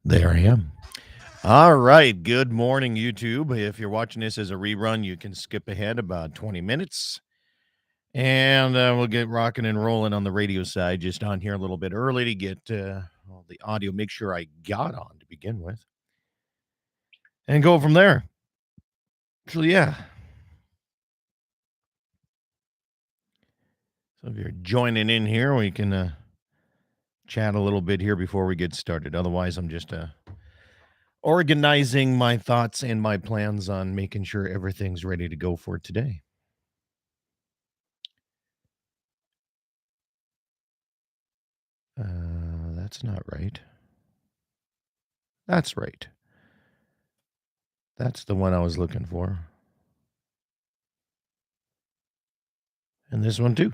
There I am. All right. Good morning, YouTube. If you're watching this as a rerun, you can skip ahead about 20 minutes. And we'll get rocking and rolling on the radio side, just on here a little bit early to get all the audio, make sure I got on to begin with, and go from there. So, yeah. So, if you're joining in here, we can chat a little bit here before we get started. Otherwise, I'm just organizing my thoughts and my plans on making sure everything's ready to go for today. That's not right. That's right. That's the one I was looking for. And this one too.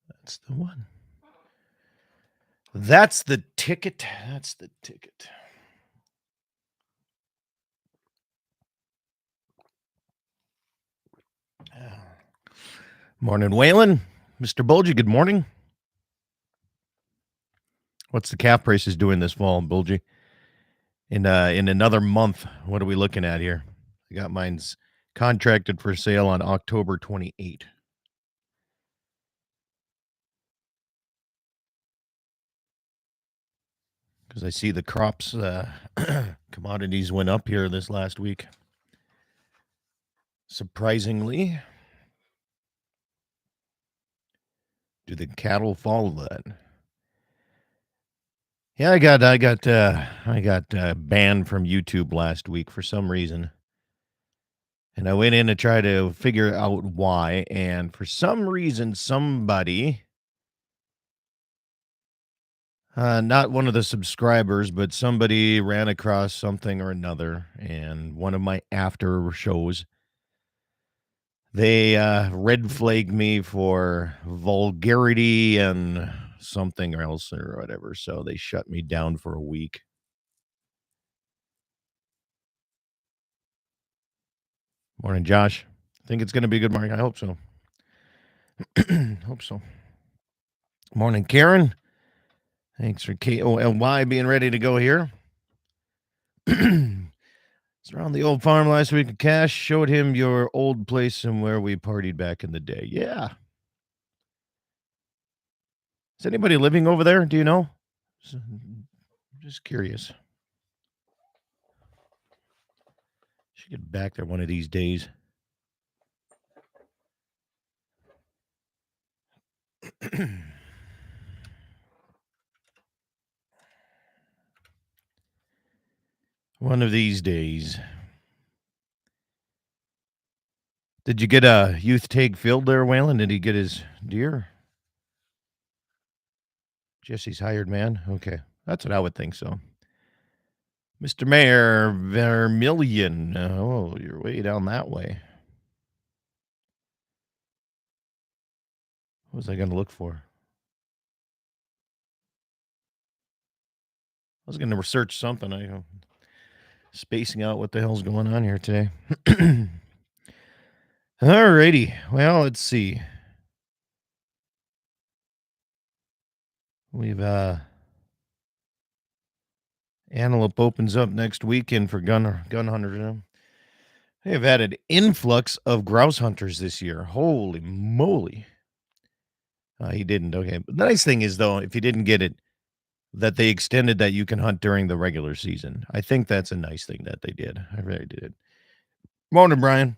That's the one. That's the ticket. That's the ticket. Morning, Waylon. Mr. Bulgy, good morning. What's the calf prices doing this fall, Bulgy? In another month, what are we looking at here? I got mine's contracted for sale on October 28. Because I see the crops commodities went up here this last week. Surprisingly. Do the cattle follow that? Yeah, I got banned from YouTube last week for some reason. And I went in to try to figure out why, and for some reason somebody not one of the subscribers, but somebody ran across something or another, and one of my after shows, they red flagged me for vulgarity and something else or whatever, so they shut me down for a week. Morning, Josh. Think it's going to be a good morning. I hope so. Hope so. Morning, Karen. Thanks for KOLY being ready to go here. It's around the old farm last week. Cash showed him your old place and where we partied back in the day. Yeah. Is anybody living over there? Do you know? Just curious. Should get back there one of these days. One of these days. Did you get a youth tag filled there, Waylon? Did he get his deer? Jesse's hired man? Okay. That's what I would think so. Mr. Mayor Vermillion. Oh, you're way down that way. What was I going to look for? I was going to research something. I spacing out what the hell's going on here today. Alrighty. Well, let's see. We've Antelope opens up next weekend for gun hunters. They have had an influx of grouse hunters this year. Holy moly. He didn't. Okay. But the nice thing is, though, if you didn't get it, that they extended that you can hunt during the regular season. I think that's a nice thing that they did. I really did. Morning, Brian.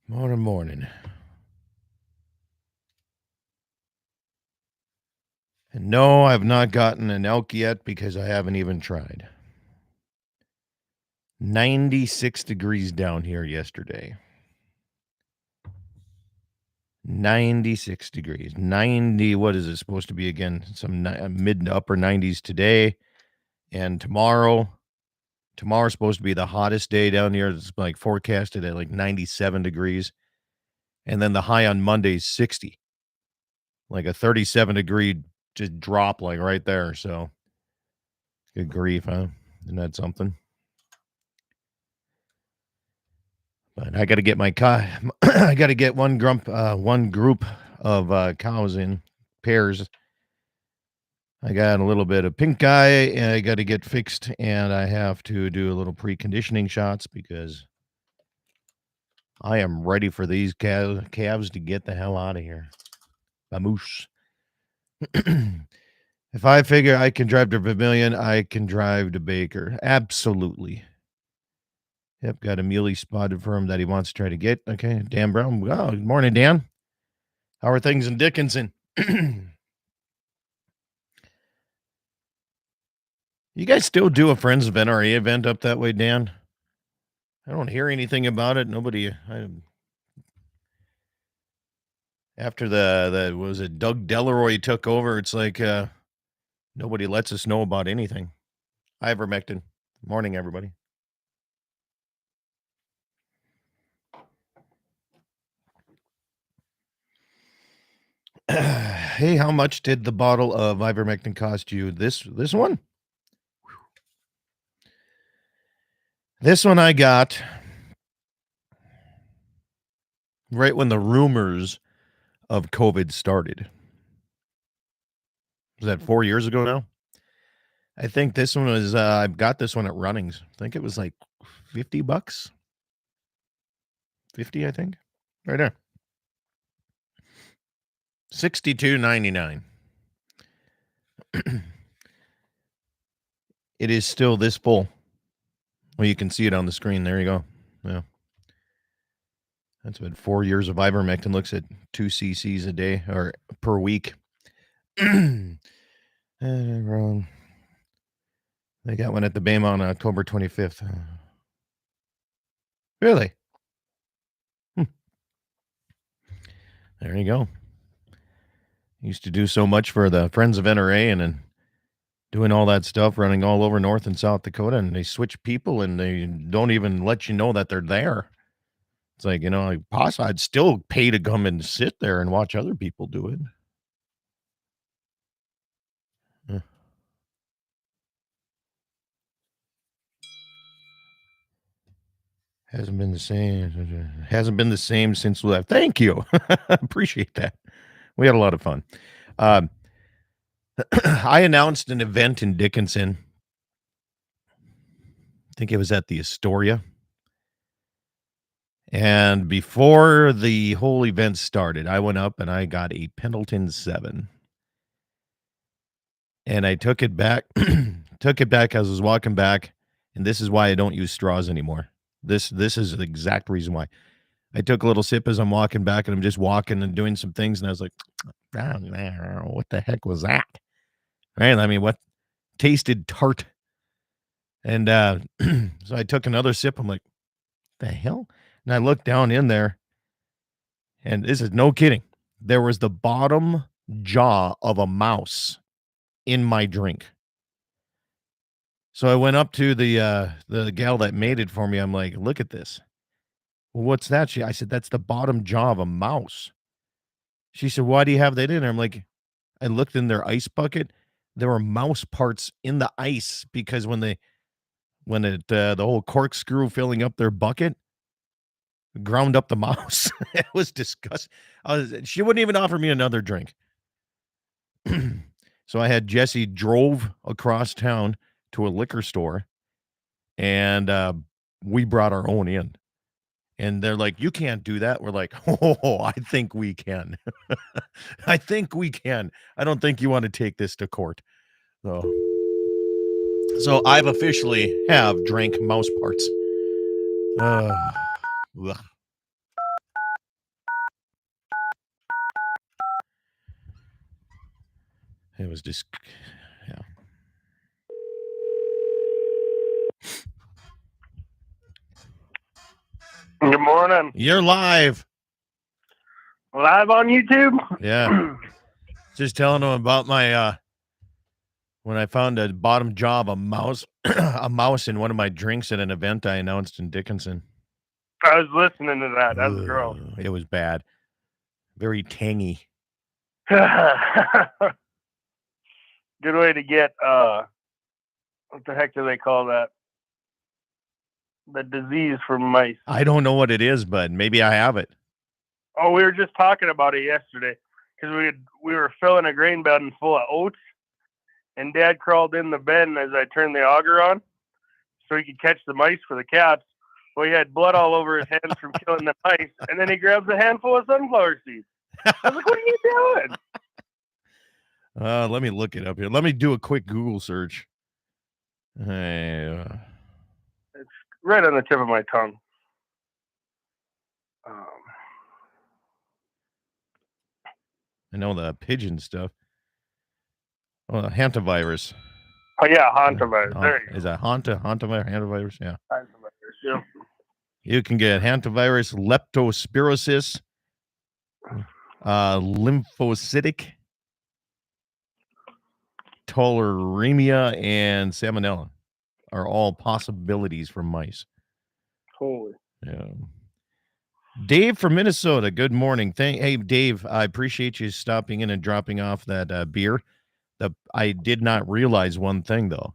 Morning. And no, I've not gotten an elk yet because I haven't even tried. 96 degrees down here yesterday. 96 degrees. 90, what is it supposed to be again? Some mid to upper 90s today. And tomorrow's supposed to be the hottest day down here. It's like forecasted at like 97 degrees. And then the high on Monday is 60. Like a 37 degree just drop like right there. So good grief, huh? Isn't that something? But I got to get my I got to get one group of cows in pairs. I got a little bit of pink eye, and I got to get fixed, and I have to do a little preconditioning shots because I am ready for these calves to get the hell out of here. Vamoose. If I figure I can drive to Vermilion, I can drive to Baker. Absolutely. Yep, got a muley spotted for him that he wants to try to get. Okay, Dan Brown. Oh, good morning, Dan. How are things in Dickinson? You guys still do a Friends of NRA event up that way, Dan? I don't hear anything about it. Nobody. After the was it Doug Delroy took over, it's like nobody lets us know about anything. Ivermectin. Morning, everybody. Hey, how much did the bottle of ivermectin cost you? This one? This one I got right when the rumors of COVID started. Was that 4 years ago now? I think this one was I got this one at Runnings. I think it was like $50. 50, I think. Right there. $62.99. It is still this full. Well, you can see it on the screen. There you go. Yeah. That's been 4 years of ivermectin. Looks at 2 cc's a day or per week. Wrong. They got one at the BAME on October 25th. Really? There you go. Used to do so much for the Friends of NRA and then doing all that stuff, running all over North and South Dakota, and they switch people and they don't even let you know that they're there. It's like, I'd still pay to come and sit there and watch other people do it. Yeah. Hasn't been the same. Hasn't been the same since we left. Thank you. Appreciate that. We had a lot of fun. I announced an event in Dickinson. I think it was at the Astoria. And before the whole event started, I went up and I got a Pendleton 7. And I took it back. Took it back as I was walking back. And this is why I don't use straws anymore. This is the exact reason why. I took a little sip as I'm walking back, and I'm just walking and doing some things, and I was like, what the heck was that? Right? I mean, what tasted tart? And so I took another sip. I'm like, the hell? And I looked down in there, and this is no kidding. There was the bottom jaw of a mouse in my drink. So I went up to the gal that made it for me. I'm like, look at this. Well, what's that? I said, that's the bottom jaw of a mouse. She said, why do you have that in there? I'm like, I looked in their ice bucket. There were mouse parts in the ice because when the whole corkscrew filling up their bucket ground up the mouse. It was disgusting. She wouldn't even offer me another drink. So I had Jesse drove across town to a liquor store, and we brought our own in. And they're like, you can't do that. We're like, oh, I think we can. I think we can. I don't think you want to take this to court. So I've officially have drank mouse parts. Ugh. It was just, yeah. Good morning. You're live. Live on YouTube? Yeah. Just telling them about my when I found a bottom jaw of a mouse in one of my drinks at an event I announced in Dickinson. I was listening to that. That was gross. It was bad. Very tangy. Good way to get what the heck do they call that? the disease from mice. I don't know what it is, but maybe I have it. Oh, we were just talking about it yesterday because we were filling a grain bed full of oats, and Dad crawled in the bed as I turned the auger on so he could catch the mice for the cats. Well, he had blood all over his hands from killing the mice, and then he grabs a handful of sunflower seeds. I was like, "What are you doing?" Let me look it up here. Let me do a quick Google search. It's right on the tip of my tongue. I know the pigeon stuff. Oh, hantavirus. Oh yeah, hantavirus. There you go. Is that hantavirus? Yeah. Hantavirus. Yeah. You can get hantavirus, leptospirosis, lymphocytic, tularemia, and salmonella are all possibilities for mice. Holy. Yeah. Dave from Minnesota. Good morning. Hey, Dave, I appreciate you stopping in and dropping off that beer. I did not realize one thing, though.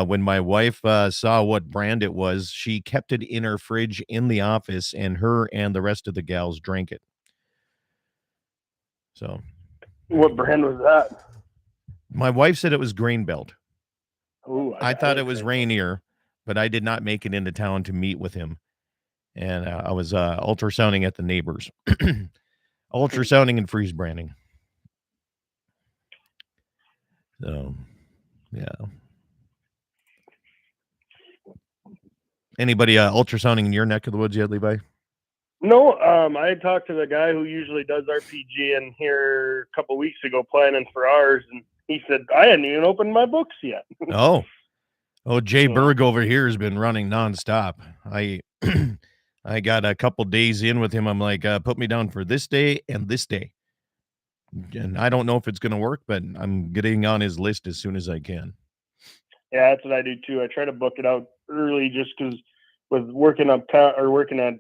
When my wife saw what brand it was, she kept it in her fridge in the office, and her and the rest of the gals drank it. So, what brand was that? My wife said it was Grain Belt. Ooh, I thought it was Rainier, but I did not make it into town to meet with him. And I was ultrasounding at the neighbors. Ultrasounding and freeze branding. So, yeah. Anybody ultrasounding in your neck of the woods yet, Levi? No, I talked to the guy who usually does RPG in here a couple weeks ago planning for ours, and he said, I hadn't even opened my books yet. Jay Berg over here has been running nonstop. I got a couple days in with him. I'm like, put me down for this day and this day. And I don't know if it's going to work, but I'm getting on his list as soon as I can. Yeah, that's what I do too. I try to book it out early just because with working uptown or working at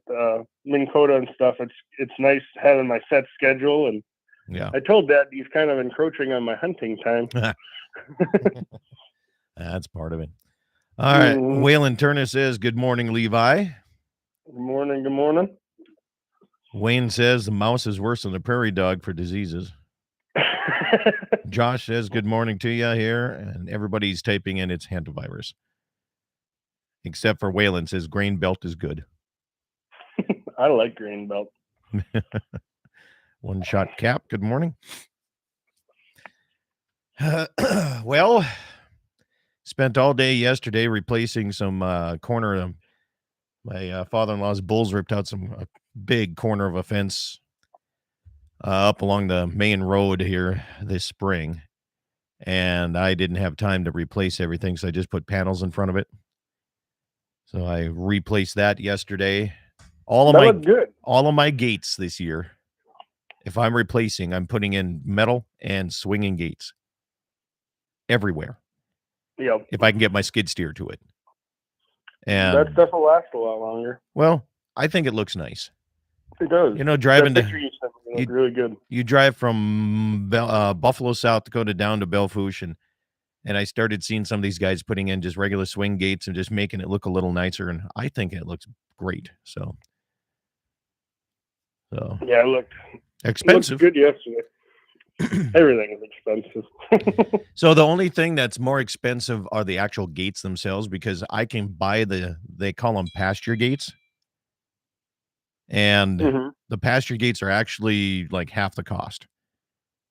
Minn Kota and stuff, it's nice having my set schedule. And yeah, I told Dad he's kind of encroaching on my hunting time. That's part of it. All right. Waylon Turner says, good morning, Levi. Good morning. Good morning. Wayne says the mouse is worse than the prairie dog for diseases. Josh says, good morning to you here. And everybody's typing in it's hantavirus. Except for Waylon says Grain Belt is good. I like Grain Belt. One Shot Cap, good morning. Well, spent all day yesterday replacing some corner. My father-in-law's bulls ripped out a big corner of a fence up along the main road here this spring. And I didn't have time to replace everything, so I just put panels in front of it. So I replaced that yesterday. All of my gates this year, if I'm replacing, I'm putting in metal and swinging gates everywhere. Yep. If I can get my skid steer to it. And that stuff will last a lot longer. Well, I think it looks nice. It does. Driving really good. You drive from Buffalo, South Dakota down to Belfouche, and I started seeing some of these guys putting in just regular swing gates and just making it look a little nicer, and I think it looks great. So yeah, it looked expensive. It looked good yesterday. Everything is expensive. So the only thing that's more expensive are the actual gates themselves, because I can buy they call them pasture gates. And the pasture gates are actually like half the cost.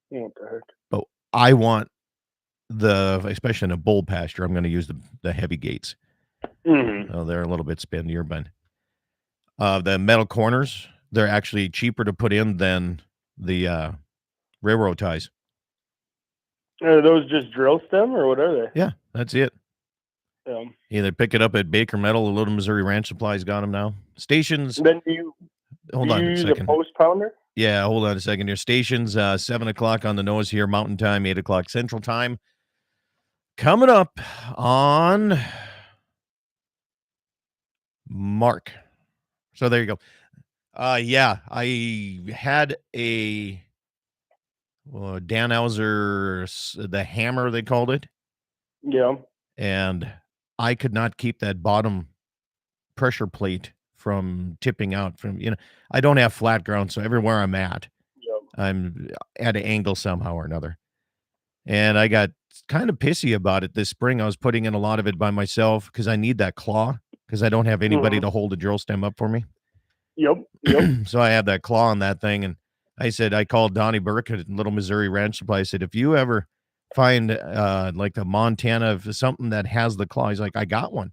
What the heck? But I want especially in a bull pasture, I'm going to use the heavy gates. Oh, they're a little bit spendier, but the metal corners, they're actually cheaper to put in than the railroad ties. Are those just drill stem or what are they? Yeah, that's it. Yeah. Either pick it up at Baker Metal, the Little Missouri Ranch Supplies got them now. Stations. Then hold on a second. A post pounder? Yeah, hold on a second here. Stations, 7 o'clock on the nose here, Mountain Time, 8 o'clock Central Time. Coming up on Mark. So there you go. Yeah, I had a Danhauser, the hammer, they called it. Yeah. And I could not keep that bottom pressure plate from tipping out from, I don't have flat ground, so everywhere I'm at, Yep. I'm at an angle somehow or another. And I got kind of pissy about it this spring. I was putting in a lot of it by myself because I need that claw because I don't have anybody to hold a drill stem up for me. Yep. So I have that claw on that thing. And I called Donnie Burke at Little Missouri Ranch Supply. I said, if you ever find like the Montana, something that has the claw, he's like, I got one.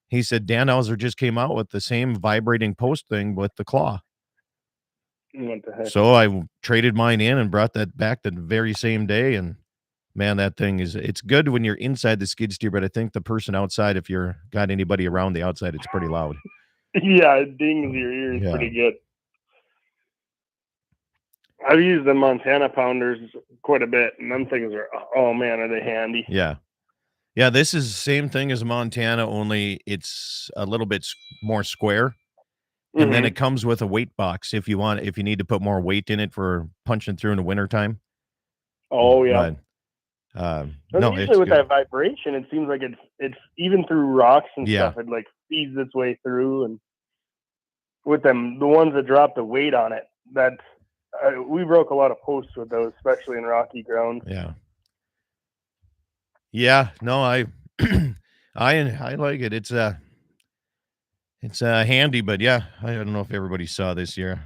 He said, Dan Elzer just came out with the same vibrating post thing with the claw. What the heck? So I traded mine in and brought that back the very same day. And man, that thing it's good when you're inside the skid steer, but I think the person outside, if you're got anybody around the outside, it's pretty loud. Yeah, it dings your ears pretty good. I've used the Montana pounders quite a bit, and them things are, oh man, are they handy? Yeah. Yeah, this is the same thing as Montana, only it's a little bit more square. And then it comes with a weight box if you need to put more weight in it for punching through in the wintertime. Oh, yeah. No, usually with that vibration, it seems like it's even through rocks and stuff, it like feeds its way through. And with them, the ones that drop the weight on it, we broke a lot of posts with those, especially in rocky ground. Yeah. Yeah, no, I I like it. It's handy, but yeah, I don't know if everybody saw this year.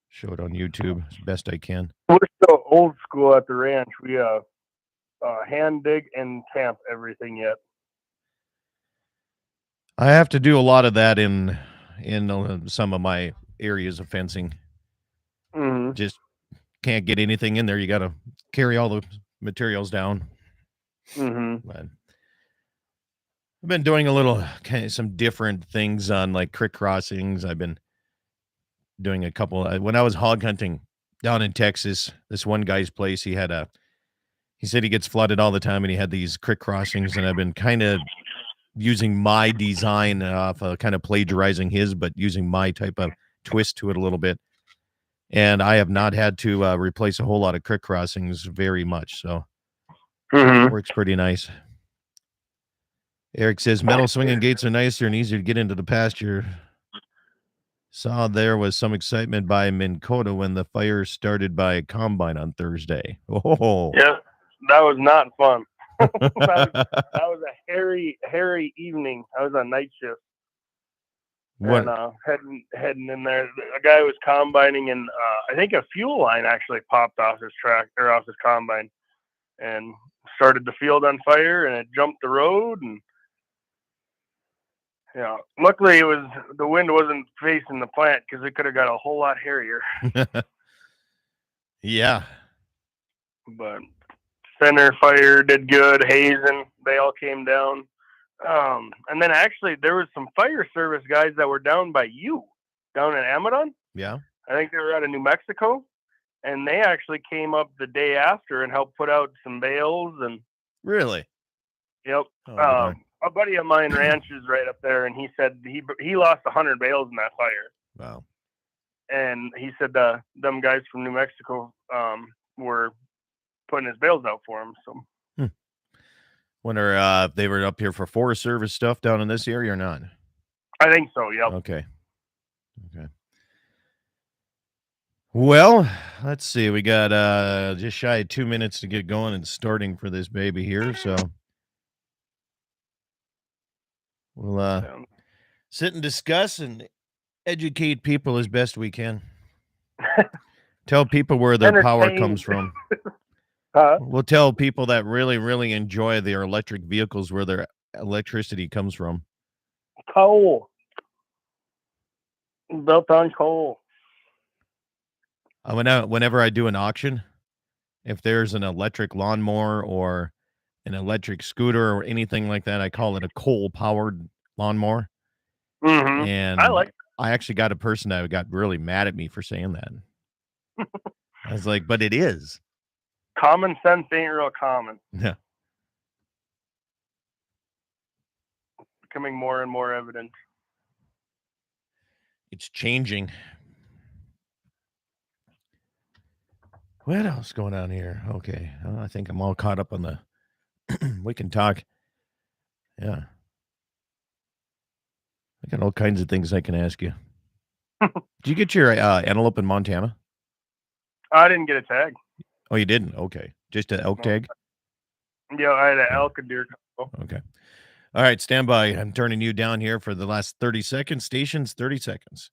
Show it on YouTube as best I can. We're still old school at the ranch. We hand dig and tamp everything yet. I have to do a lot of that in some of my areas of fencing. Just can't get anything in there. You got to carry all the materials down. But I've been doing a little some different things on like creek crossings. I've been doing a couple. When I was hog hunting down in Texas, this one guy's place, he said he gets flooded all the time, and he had these creek crossings, and I've been kind of using my design off kind of plagiarizing his, but using my type of twist to it a little bit. And I have not had to replace a whole lot of creek crossings very much. So it works pretty nice. Eric says metal swinging gates are nicer and easier to get into the pasture. Saw there was some excitement by Minn Kota when the fire started by a combine on Thursday. Oh, yeah, that was not fun. that was a hairy evening. I was on night shift. What? And heading in there, a guy was combining, and I think a fuel line actually popped off his off his combine, and started the field on fire, and it jumped the road, and luckily the wind wasn't facing the plant because it could have got a whole lot hairier. Yeah. But center fire did good. Hazen, they all came down. And then actually there was some fire service guys that were down by you, down in Amadon. Yeah. I think they were out of New Mexico, and they actually came up the day after and helped put out some bales. And really? Yep. A buddy of mine ranches right up there, and he said he lost 100 bales in that fire. Wow. And he said them guys from New Mexico were putting his bales out for him. So wonder they were up here for Forest Service stuff down in this area or not? I think so, yep. Okay. Well, let's see. We got just shy of 2 minutes to get going and starting for this baby here, so we'll sit and discuss and educate people as best we can. Tell people where their power comes from. We'll tell people that really, really enjoy their electric vehicles where their electricity comes from. Coal. Built on coal. Whenever I do an auction, if there's an electric lawnmower or an electric scooter or anything like that, I call it a coal-powered lawnmower. And I actually got a person that got really mad at me for saying that. I was like, but it is. Common sense ain't real common. Yeah. Becoming more and more evident. It's changing. What else going on here? Okay. I think I'm all caught up on the we can talk. Yeah. I got all kinds of things I can ask you. Did you get your antelope in Montana? I didn't get a tag. Oh, you didn't? Okay. Just an elk No. tag? Yeah, I had an Okay. elk and deer combo. Okay. All right, stand by. I'm turning you down here for the last 30 seconds. Stations, 30 seconds.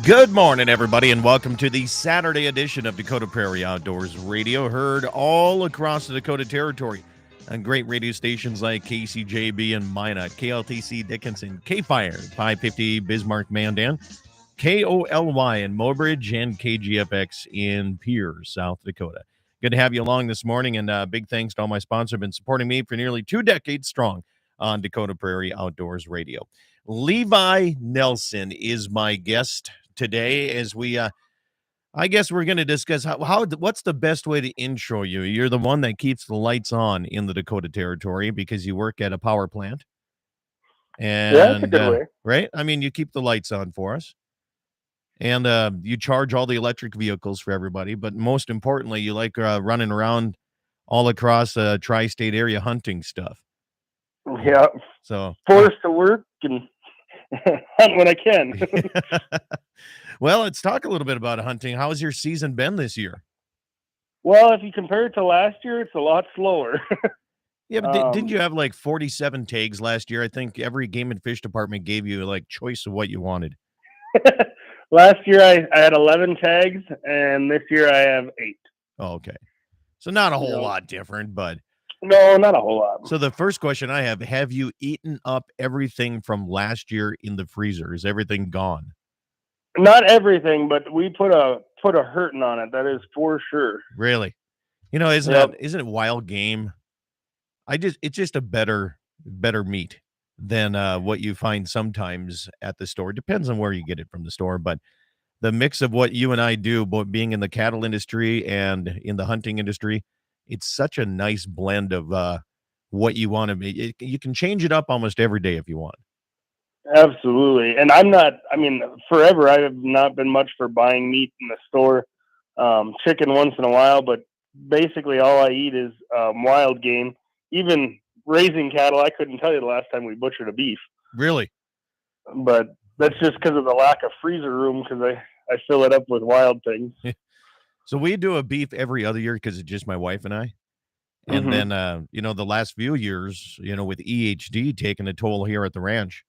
Good morning, everybody, and welcome to the Saturday edition of Dakota Prairie Outdoors Radio, heard all across the Dakota Territory on great radio stations like KCJB in Minot, KLTC Dickinson, K-Fire, 550 Bismarck Mandan, KOLY in Mobridge, and KGFX in Pierce, South Dakota. Good to have you along this morning, and big thanks to all my sponsors who have been supporting me for nearly 2 decades strong on Dakota Prairie Outdoors Radio. Levi Nelson is my guest today as I guess we're going to discuss what's the best way to intro you. You're the one that keeps the lights on in the Dakota Territory because you work at a power plant. Yeah, that's a And good way. right? I mean, you keep the lights on for us. And you charge all the electric vehicles for everybody, but most importantly, you like running around all across the tri-state area hunting stuff. Yeah, So forced to work and hunt when I can. well, let's talk a little bit about hunting. How has your season been this year? Well, if you compare it to last year, it's a lot slower. Yeah, but didn't you have like 47 tags last year? I think every game and fish department gave you like choice of what you wanted. Last year I had 11 tags, and this year I have 8. Oh, okay. So not a whole No. lot different, but No, not a whole lot. so the first question I have you eaten up everything from last year in the freezer? Is everything gone? Not everything, but we put a hurting on it. That is for sure. Really? You know, Yep. isn't it wild game? It's just a better meat than what you find sometimes at the store. Depends on where you get it from the store, but the mix of what you and I do, both being in the cattle industry and in the hunting industry, it's such a nice blend of what you want to be. You can change it up almost every day if you want. Absolutely. And I mean, forever I have not been much for buying meat in the store. Chicken once in a while, but basically all I eat is wild game. Even raising cattle, I couldn't tell you the last time we butchered a beef. Really? But that's just because of the lack of freezer room, because I fill it up with wild things. So we do a beef every other year because it's just my wife and I. And Mm-hmm. then, the last few years, with EHD taking a toll here at the ranch,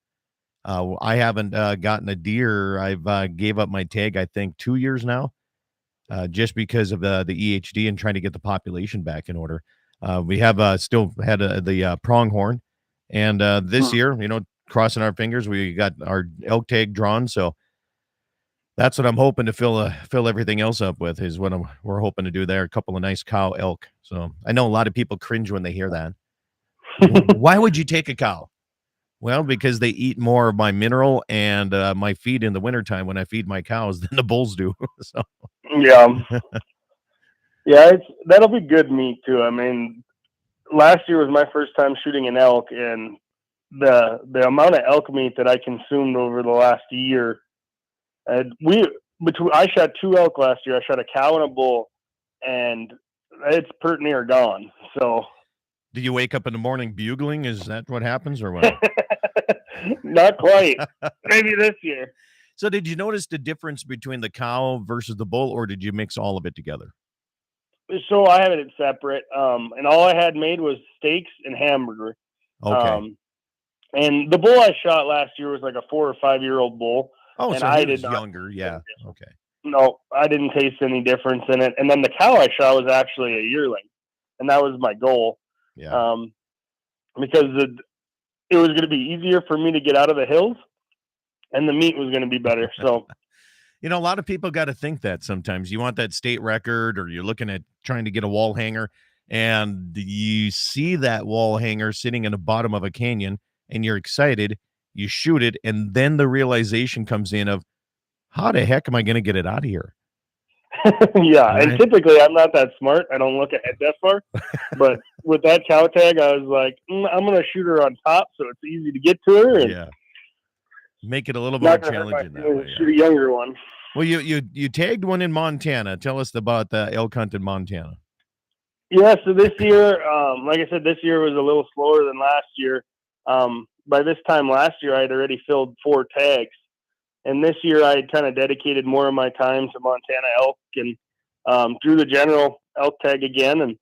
I haven't gotten a deer. I've gave up my tag, I think, 2 years now, just because of the EHD and trying to get the population back in order. We have still had the pronghorn, and this year, crossing our fingers, we got our elk tag drawn. So that's what I'm hoping to fill everything else up with is what we're hoping to do there. A couple of nice cow elk. So I know a lot of people cringe when they hear that. Why would you take a cow? Well, because they eat more of my mineral and my feed in the wintertime when I feed my cows than the bulls do. So Yeah. Yeah, that'll be good meat too. I mean, last year was my first time shooting an elk, and the amount of elk meat that I consumed over the last year, I shot 2 elk last year. I shot a cow and a bull, and it's pert near gone. So do you wake up in the morning bugling? Is that what happens or what? not quite. Maybe this year. So did you notice the difference between the cow versus the bull, or did you mix all of it together? So I have it separate, and all I had made was steaks and hamburger. Okay. And the bull I shot last year was like a 4 or 5 year old bull. Oh, And so I he did was not. younger. Yeah. Okay. No, I didn't taste any difference in it. And then the cow I shot was actually a yearling, and that was my goal. Yeah. Because it was going to be easier for me to get out of the hills, and the meat was going to be better. So, a lot of people got to think that sometimes you want that state record or you're looking at trying to get a wall hanger. and you see that wall hanger sitting in the bottom of a canyon, and you're excited, you shoot it, and then the realization comes in of, how the heck am I going to get it out of here? Yeah, and Right? typically I'm not that smart. I don't look ahead that far. But with that cow tag, I was like, I'm going to shoot her on top so it's easy to get to her. And Yeah. Make it a little more not going to hurt my challenging that feelings way. to shoot a younger one. Well, you tagged one in Montana. Tell us about the elk hunt in Montana. Yeah, so this year, like I said, this year was a little slower than last year. By this time last year, I had already filled 4 tags. And this year, I had kind of dedicated more of my time to Montana elk and drew the general elk tag again and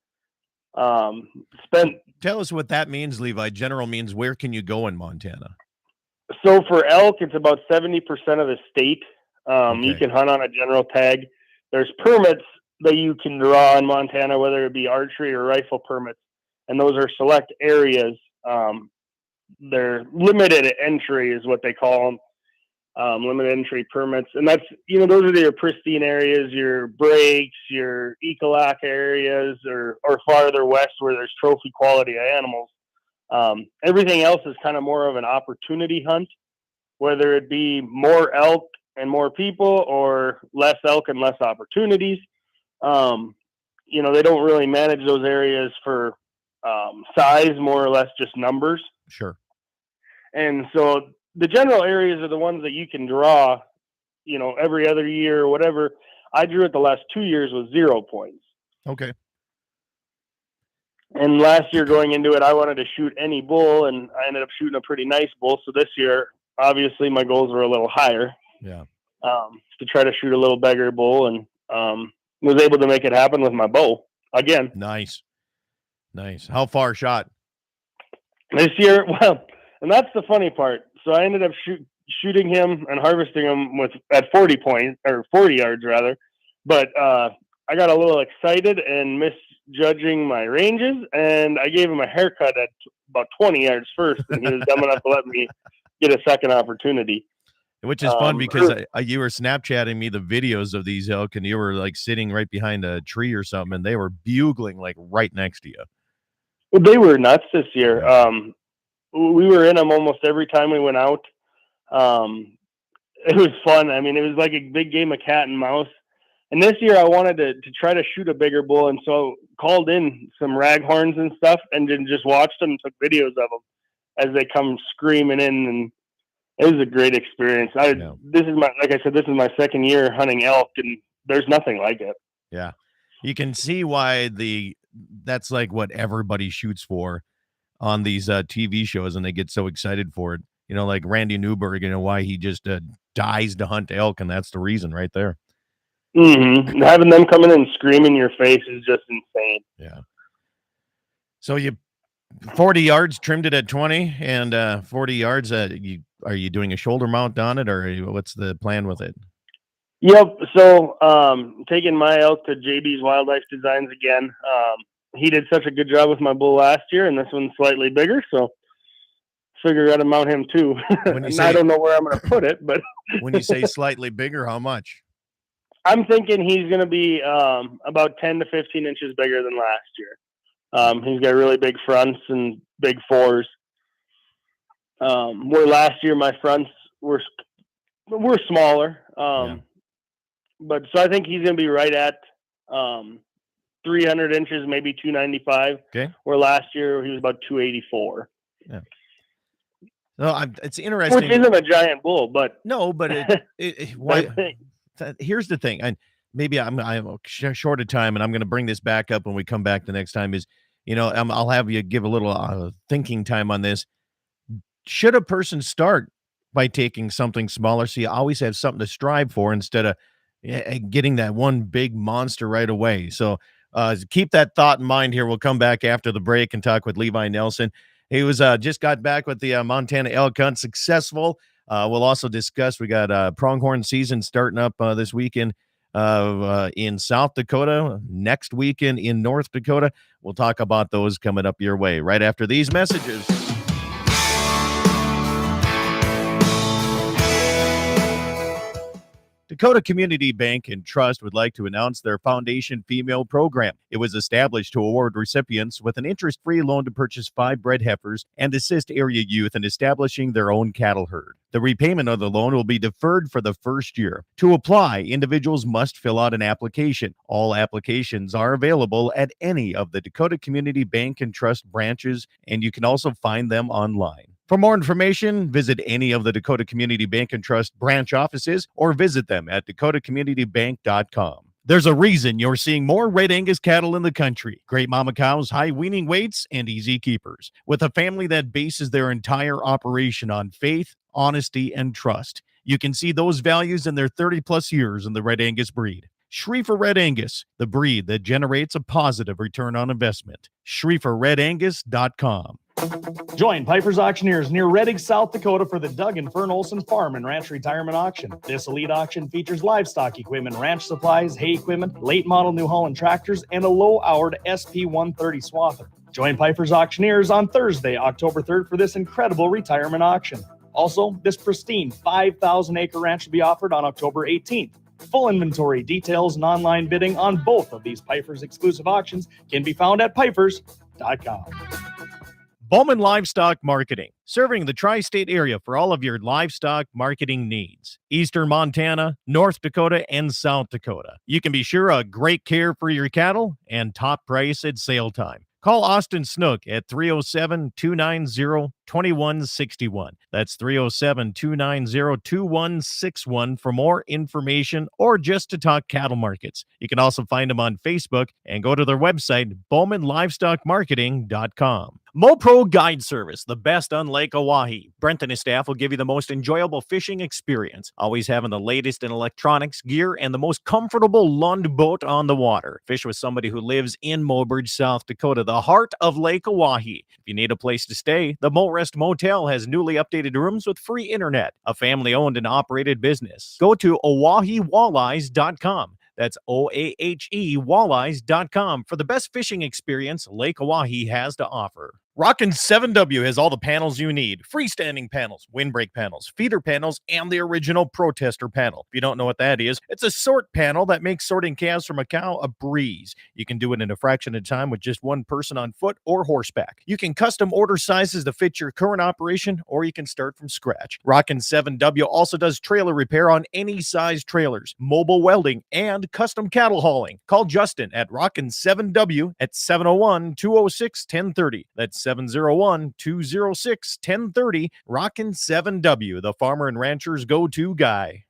spent. Tell us what that means, Levi. General means where can you go in Montana? So for elk, it's about 70% of the state. You can hunt on a general tag. There's permits that you can draw in Montana, whether it be archery or rifle permits, and those are select areas. They're limited entry, is what they call them. Limited entry permits, and that's those are your pristine areas, your breaks, your Ecolak areas, or farther west where there's trophy quality animals. Everything else is kind of more of an opportunity hunt, whether it be more elk and more people or less elk and less opportunities. They don't really manage those areas for size, more or less just numbers. Sure. And so the general areas are the ones that you can draw, every other year or whatever. I drew it the last 2 years with 0 points. Okay. And last year going into it, I wanted to shoot any bull, and I ended up shooting a pretty nice bull. So this year, obviously, my goals were a little higher. Yeah. To try to shoot a little bigger bull, and was able to make it happen with my bow again. Nice. How far shot? This year, well, and that's the funny part. So I ended up shooting him and harvesting him at 40 points, or 40 yards rather. But I got a little excited and misjudging my ranges, and I gave him a haircut at about 20 yards first, and he was dumb enough to let me get a second opportunity. Which is fun because you were Snapchatting me the videos of these elk, and you were like sitting right behind a tree or something, and they were bugling like right next to you. Well, they were nuts this year. Yeah. We were in them almost every time we went out. It was fun. I mean, it was like a big game of cat and mouse. And this year I wanted to try to shoot a bigger bull, and so called in some raghorns and stuff, and then just watched them and took videos of them as they come screaming in, and it was a great experience. This is my second year hunting elk, and there's nothing like it. Yeah. You can see why that's like what everybody shoots for on these TV shows, and they get so excited for it. Like Randy Newberg, why he just dies to hunt elk, and that's the reason right there. Mm-hmm. Having them come in and scream in your face is just insane. Yeah. So you 40 yards, trimmed it at 20, and 40 yards, are you doing a shoulder mount on it, or what's the plan with it? Yep. So taking my elk to JB's Wildlife Designs again. He did such a good job with my bull last year, and this one's slightly bigger, so figure I got to mount him too. I don't know where I'm going to put it, but when you say slightly bigger, how much? I'm thinking he's going to be about 10 to 15 inches bigger than last year. He's got really big fronts and big fores. Where last year my fronts were smaller. But so I think he's going to be right at 300 inches, maybe 295. Okay. Where last year he was about 284. Yeah. No, it's interesting. Which isn't a giant bull, but no, but here's the thing, and maybe I'm short of time, and I'm going to bring this back up when we come back the next time. Is I'll have you give a little thinking time on this. Should a person start by taking something smaller, so you always have something to strive for instead of getting that one big monster right away? So keep that thought in mind here. We'll come back after the break and talk with Levi Nelson. He was just got back with the Montana elk hunt, successful. We'll also discuss, we got pronghorn season starting up this weekend in South Dakota, next weekend in North Dakota. We'll talk about those coming up your way right after these messages. Dakota Community Bank and Trust would like to announce their Foundation Female Program. It was established to award recipients with an interest-free loan to purchase 5 bred heifers and assist area youth in establishing their own cattle herd. The repayment of the loan will be deferred for the first year. To apply, individuals must fill out an application. All applications are available at any of the Dakota Community Bank and Trust branches, and you can also find them online. For more information, visit any of the Dakota Community Bank and Trust branch offices or visit them at dakotacommunitybank.com. There's a reason you're seeing more Red Angus cattle in the country. Great mama cows, high weaning weights, and easy keepers. With a family that bases their entire operation on faith, honesty, and trust. You can see those values in their 30-plus years in the Red Angus breed. Schriefer Red Angus, the breed that generates a positive return on investment. SchrieferRedAngus.com. Join Piper's Auctioneers near Redding, South Dakota for the Doug and Fern Olson Farm and Ranch Retirement Auction. This elite auction features livestock equipment, ranch supplies, hay equipment, late model New Holland tractors, and a low-houred SP-130 swather. Join Piper's Auctioneers on Thursday, October 3rd for this incredible retirement auction. Also, this pristine 5,000-acre ranch will be offered on October 18th. Full inventory, details, and online bidding on both of these Piper's exclusive auctions can be found at pipers.com. Bowman Livestock Marketing, serving the tri-state area for all of your livestock marketing needs. Eastern Montana, North Dakota, and South Dakota. You can be sure of great care for your cattle and top price at sale time. Call Austin Snook at 307-290-2161. That's 307-290-2161 for more information or just to talk cattle markets. You can also find them on Facebook and go to their website, bowmanlivestockmarketing.com. MoPro Guide Service, the best on Lake Oahe. Brent and his staff will give you the most enjoyable fishing experience, always having the latest in electronics, gear, and the most comfortable Lund boat on the water. Fish with somebody who lives in Mobridge, South Dakota, the heart of Lake Oahe. If you need a place to stay, the Mo Rest Motel has newly updated rooms with free internet, a family-owned and operated business. Go to OaheWalleyes.com. That's OAHE Walleyes.com for the best fishing experience Lake Oahe has to offer. Rockin' 7W has all the panels you need. Freestanding panels, windbreak panels, feeder panels, and the original protester panel. If you don't know what that is, it's a sort panel that makes sorting calves from a cow a breeze. You can do it in a fraction of time with just one person on foot or horseback. You can custom order sizes to fit your current operation, or you can start from scratch. Rockin' 7W also does trailer repair on any size trailers, mobile welding, and custom cattle hauling. Call Justin at Rockin' 7W at 701-206-1030. That's 701-206-1030. Rockin' 7W, the farmer and rancher's go-to guy.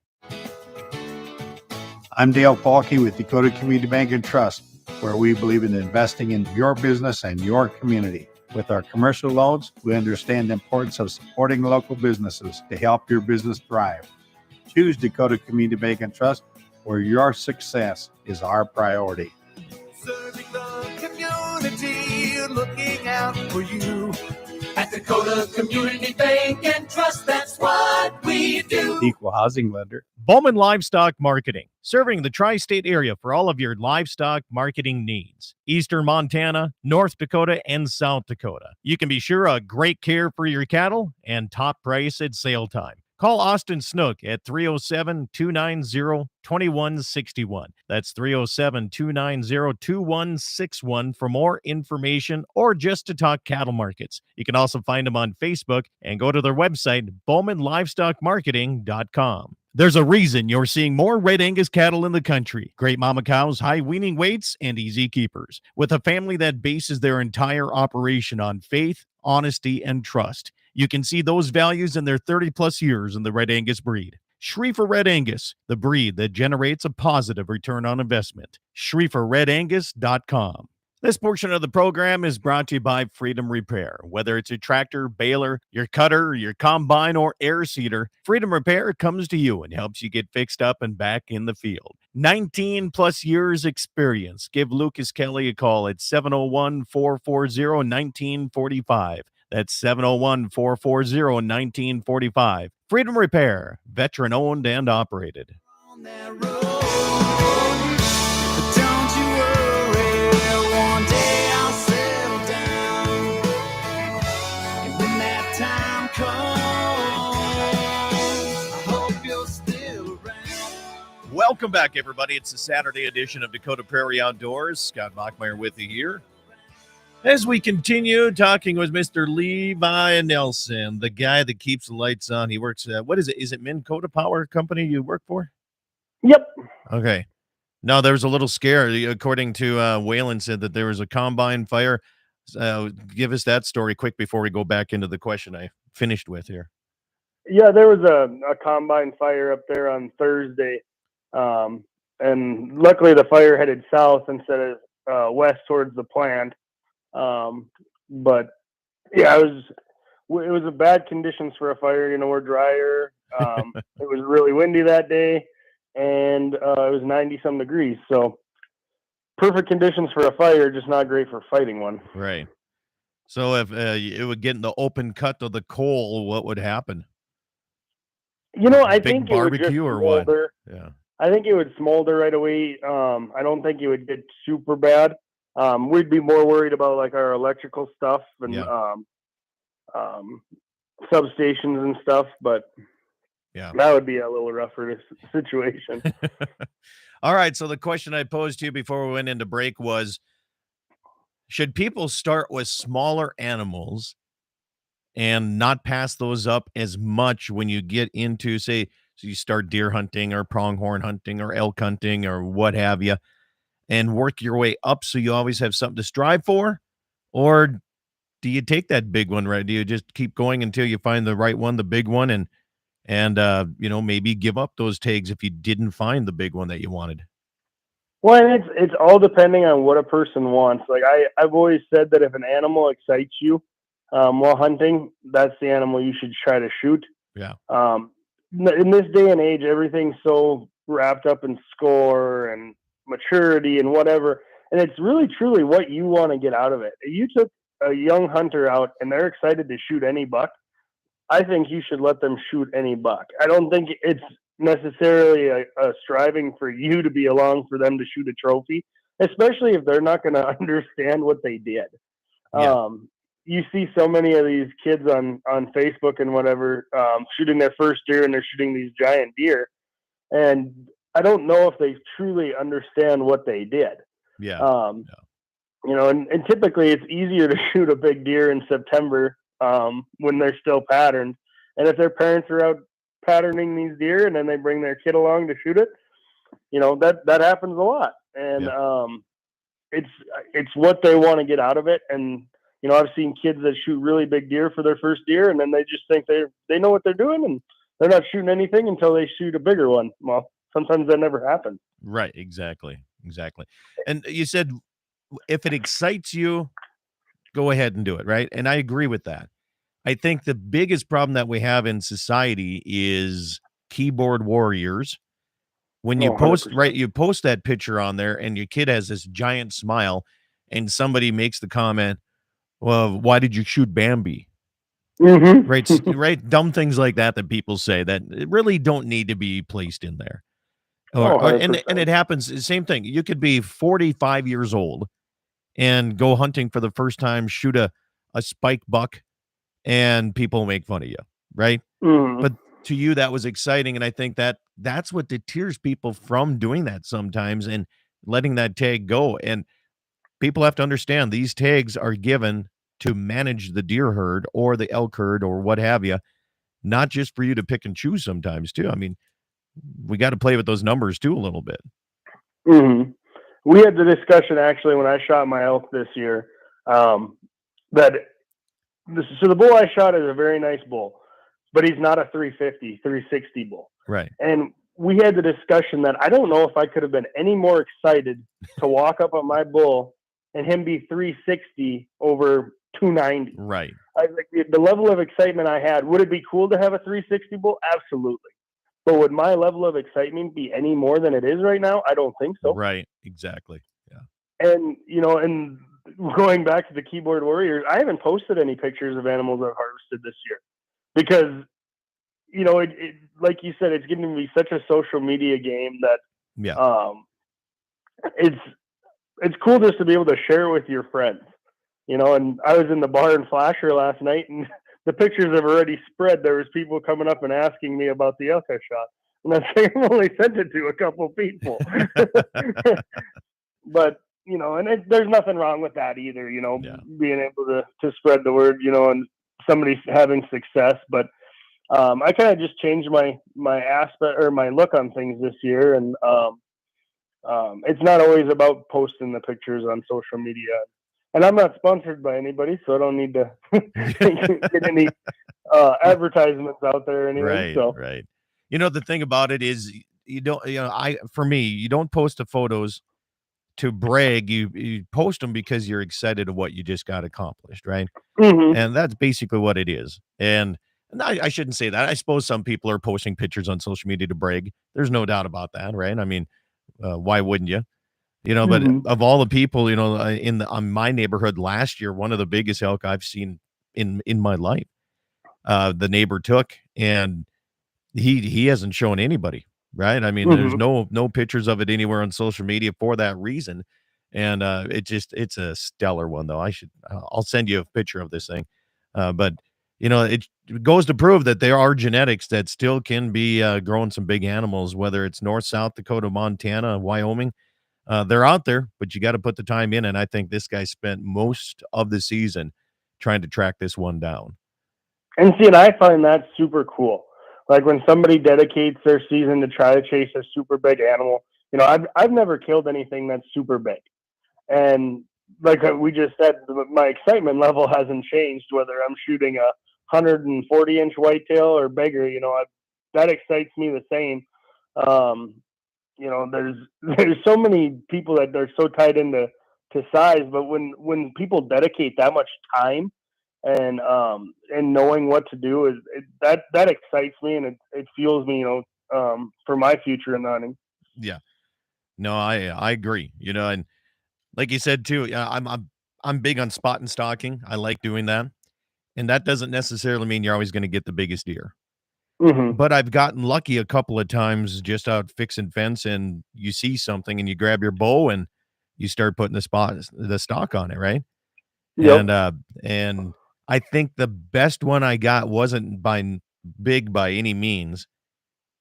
I'm Dale Falke with Dakota Community Bank and Trust, where we believe in investing in your business and your community. With our commercial loans, we understand the importance of supporting local businesses to help your business thrive. Choose Dakota Community Bank and Trust, where your success is our priority. Serving the community, looking out for you. At Dakota Community Bank and Trust, that's what we do. Equal housing lender. Bowman Livestock Marketing, serving the tri-state area for all of your livestock marketing needs. Eastern Montana, North Dakota, and South Dakota. You can be sure of great care for your cattle and top price at sale time. Call Austin Snook at 307-290-2161. That's 307-290-2161 for more information or just to talk cattle markets. You can also find them on Facebook and go to their website, bowmanlivestockmarketing.com. There's a reason you're seeing more Red Angus cattle in the country. Great mama cows, high weaning weights, and easy keepers. With a family that bases their entire operation on faith, honesty, and trust. You can see those values in their 30-plus years in the Red Angus breed. Schriefer Red Angus, the breed that generates a positive return on investment. SchrieferRedAngus.com. This portion of the program is brought to you by Freedom Repair. Whether it's a tractor, baler, your cutter, your combine, or air seeder, Freedom Repair comes to you and helps you get fixed up and back in the field. 19-plus years experience. Give Lucas Kelly a call at 701-440-1945. That's 701-440-1945. Freedom Repair, veteran-owned and operated. On that road, but don't you worry, one day I'll settle down. And when that time comes, I hope you're still around. Welcome back, everybody. It's the Saturday edition of Dakota Prairie Outdoors. Scott Bachmeyer with you here. As we continue talking with Mr. Levi Nelson, the guy that keeps the lights on. He works, what is it? Is it Minn Kota Power Company you work for? Yep. Okay. No, there was a little scare. According to Waylon said that there was a combine fire. Give us that story quick before we go back into the question I finished with here. Yeah, there was a combine fire up there on Thursday. And luckily the fire headed south instead of west towards the plant. But yeah, it was a bad conditions for a fire. We're drier. It was really windy that day, and it was 90-some degrees. So perfect conditions for a fire, just not great for fighting one. Right. So if it would get in the open cut of the coal, what would happen? I Big think it would just barbecue or what? smolder. Yeah. I think it would smolder right away. I don't think it would get super bad. We'd be more worried about like our electrical stuff and substations and stuff, but yeah, that would be a little rougher situation. All right. So the question I posed to you before we went into break was, should people start with smaller animals and not pass those up as much when you get into, say, so you start deer hunting or pronghorn hunting or elk hunting or what have you, and work your way up so you always have something to strive for? Or do you take that big one, right? Do you just keep going until you find the right one, the big one, and maybe give up those tags if you didn't find the big one that you wanted? Well, and it's all depending on what a person wants. Like I've always said that if an animal excites you while hunting, that's the animal you should try to shoot. Yeah. In this day and age, everything's so wrapped up in score and maturity and whatever, and it's really truly what you want to get out of it. If you took a young hunter out and they're excited to shoot any buck, I think you should let them shoot any buck. I don't think it's necessarily a striving for you to be along for them to shoot a trophy, especially if they're not going to understand what they did. Yeah. You see so many of these kids on Facebook and whatever shooting their first deer, and they're shooting these giant deer, and I don't know if they truly understand what they did. Yeah. And typically it's easier to shoot a big deer in September when they're still patterned. And if their parents are out patterning these deer and then they bring their kid along to shoot it, that happens a lot. And it's what they want to get out of it. And, I've seen kids that shoot really big deer for their first deer, and then they just think they know what they're doing, and they're not shooting anything until they shoot a bigger one. Well, sometimes that never happens. Right. Exactly. And you said, if it excites you, go ahead and do it, right? And I agree with that. I think the biggest problem that we have in society is keyboard warriors. When you post, 100%. right, you post that picture on there and your kid has this giant smile and somebody makes the comment, well, why did you shoot Bambi? Mm-hmm. Right. Dumb things like that people say that really don't need to be placed in there. And it happens, the same thing. You could be 45 years old and go hunting for the first time, shoot a spike buck, and people make fun of you, right? Mm-hmm. But to you, that was exciting, and I think that's what deters people from doing that sometimes and letting that tag go. And people have to understand these tags are given to manage the deer herd or the elk herd or what have you, not just for you to pick and choose sometimes, too. I mean, we got to play with those numbers, too, a little bit. Mm-hmm. We had the discussion actually when I shot my elk this year. So the bull I shot is a very nice bull, but he's not a 350, 360 bull. Right. And we had the discussion that I don't know if I could have been any more excited to walk up on my bull and him be 360 over 290. Right. The level of excitement I had, would it be cool to have a 360 bull? Absolutely. But would my level of excitement be any more than it is right now? I don't think so. Right. Exactly. Yeah. And, and going back to the keyboard warriors, I haven't posted any pictures of animals I've harvested this year because, it like you said, it's getting to be such a social media game that it's cool just to be able to share it with your friends, and I was in the bar in Flasher last night, and the pictures have already spread. There was people coming up and asking me about the elk I shot. And I've only sent it to a couple people. But, and there's nothing wrong with that either, being able to spread the word, and somebody having success. But I kind of just changed my aspect or my look on things this year. And it's not always about posting the pictures on social media. And I'm not sponsored by anybody, so I don't need to get any advertisements out there or anything. Right. The thing about it is you don't, for me, you don't post the photos to brag. You post them because you're excited of what you just got accomplished, right? Mm-hmm. And that's basically what it is. And I shouldn't say that. I suppose some people are posting pictures on social media to brag. There's no doubt about that, right? I mean, why wouldn't you? But of all the people, on my neighborhood last year, one of the biggest elk I've seen in my life, the neighbor took, and he hasn't shown anybody, right? I mean, there's no pictures of it anywhere on social media for that reason. And it's a stellar one though. I'll send you a picture of this thing. But it goes to prove that there are genetics that still can be growing some big animals, whether it's North, South Dakota, Montana, Wyoming. They're out there, but you got to put the time in. And I think this guy spent most of the season trying to track this one down. And see, and I find that super cool. Like when somebody dedicates their season to try to chase a super big animal, I've never killed anything that's super big. And like we just said, my excitement level hasn't changed, whether I'm shooting a 140-inch whitetail or bigger, that excites me the same. There's so many people that are so tied into size, but when people dedicate that much time and knowing what to do that excites me, and it fuels me, for my future in hunting. Yeah, no, I agree. And like you said too, I'm big on spot and stalking. I like doing that, and that doesn't necessarily mean you're always going to get the biggest deer. Mm-hmm. But I've gotten lucky a couple of times just out fixing fence, and you see something and you grab your bow and you start putting the stock on it, right? Yep. And I think the best one I got wasn't big by any means,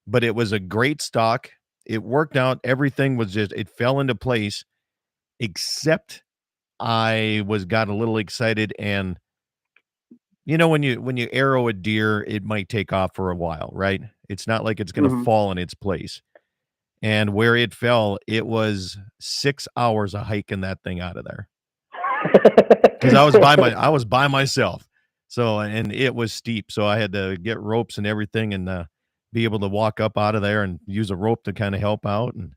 but it was a great stock. It worked out. Everything it fell into place, except I got a little excited, and when you arrow a deer, it might take off for a while, right? It's not like it's going to fall in its place. And where it fell, it was 6 hours of hiking that thing out of there. Because I was by myself. So, and it was steep. So I had to get ropes and everything and be able to walk up out of there and use a rope to kind of help out. And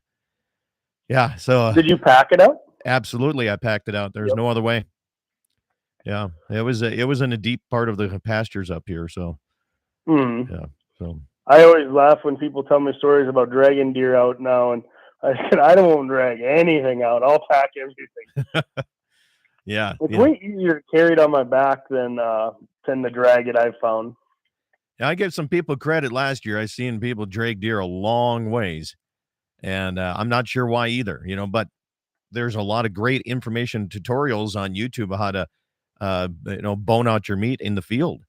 yeah. So did you pack it out? Absolutely. I packed it out. There's no other way. Yeah, it was in a deep part of the pastures up here. So, yeah. So I always laugh when people tell me stories about dragging deer out now, and I said I don't drag anything out. I'll pack everything. Yeah, it's way easier to carry it on my back than to drag it. I've found. Yeah, I give some people credit. Last year, I seen people drag deer a long ways, and I'm not sure why either. But there's a lot of great information tutorials on YouTube on how to bone out your meat in the field.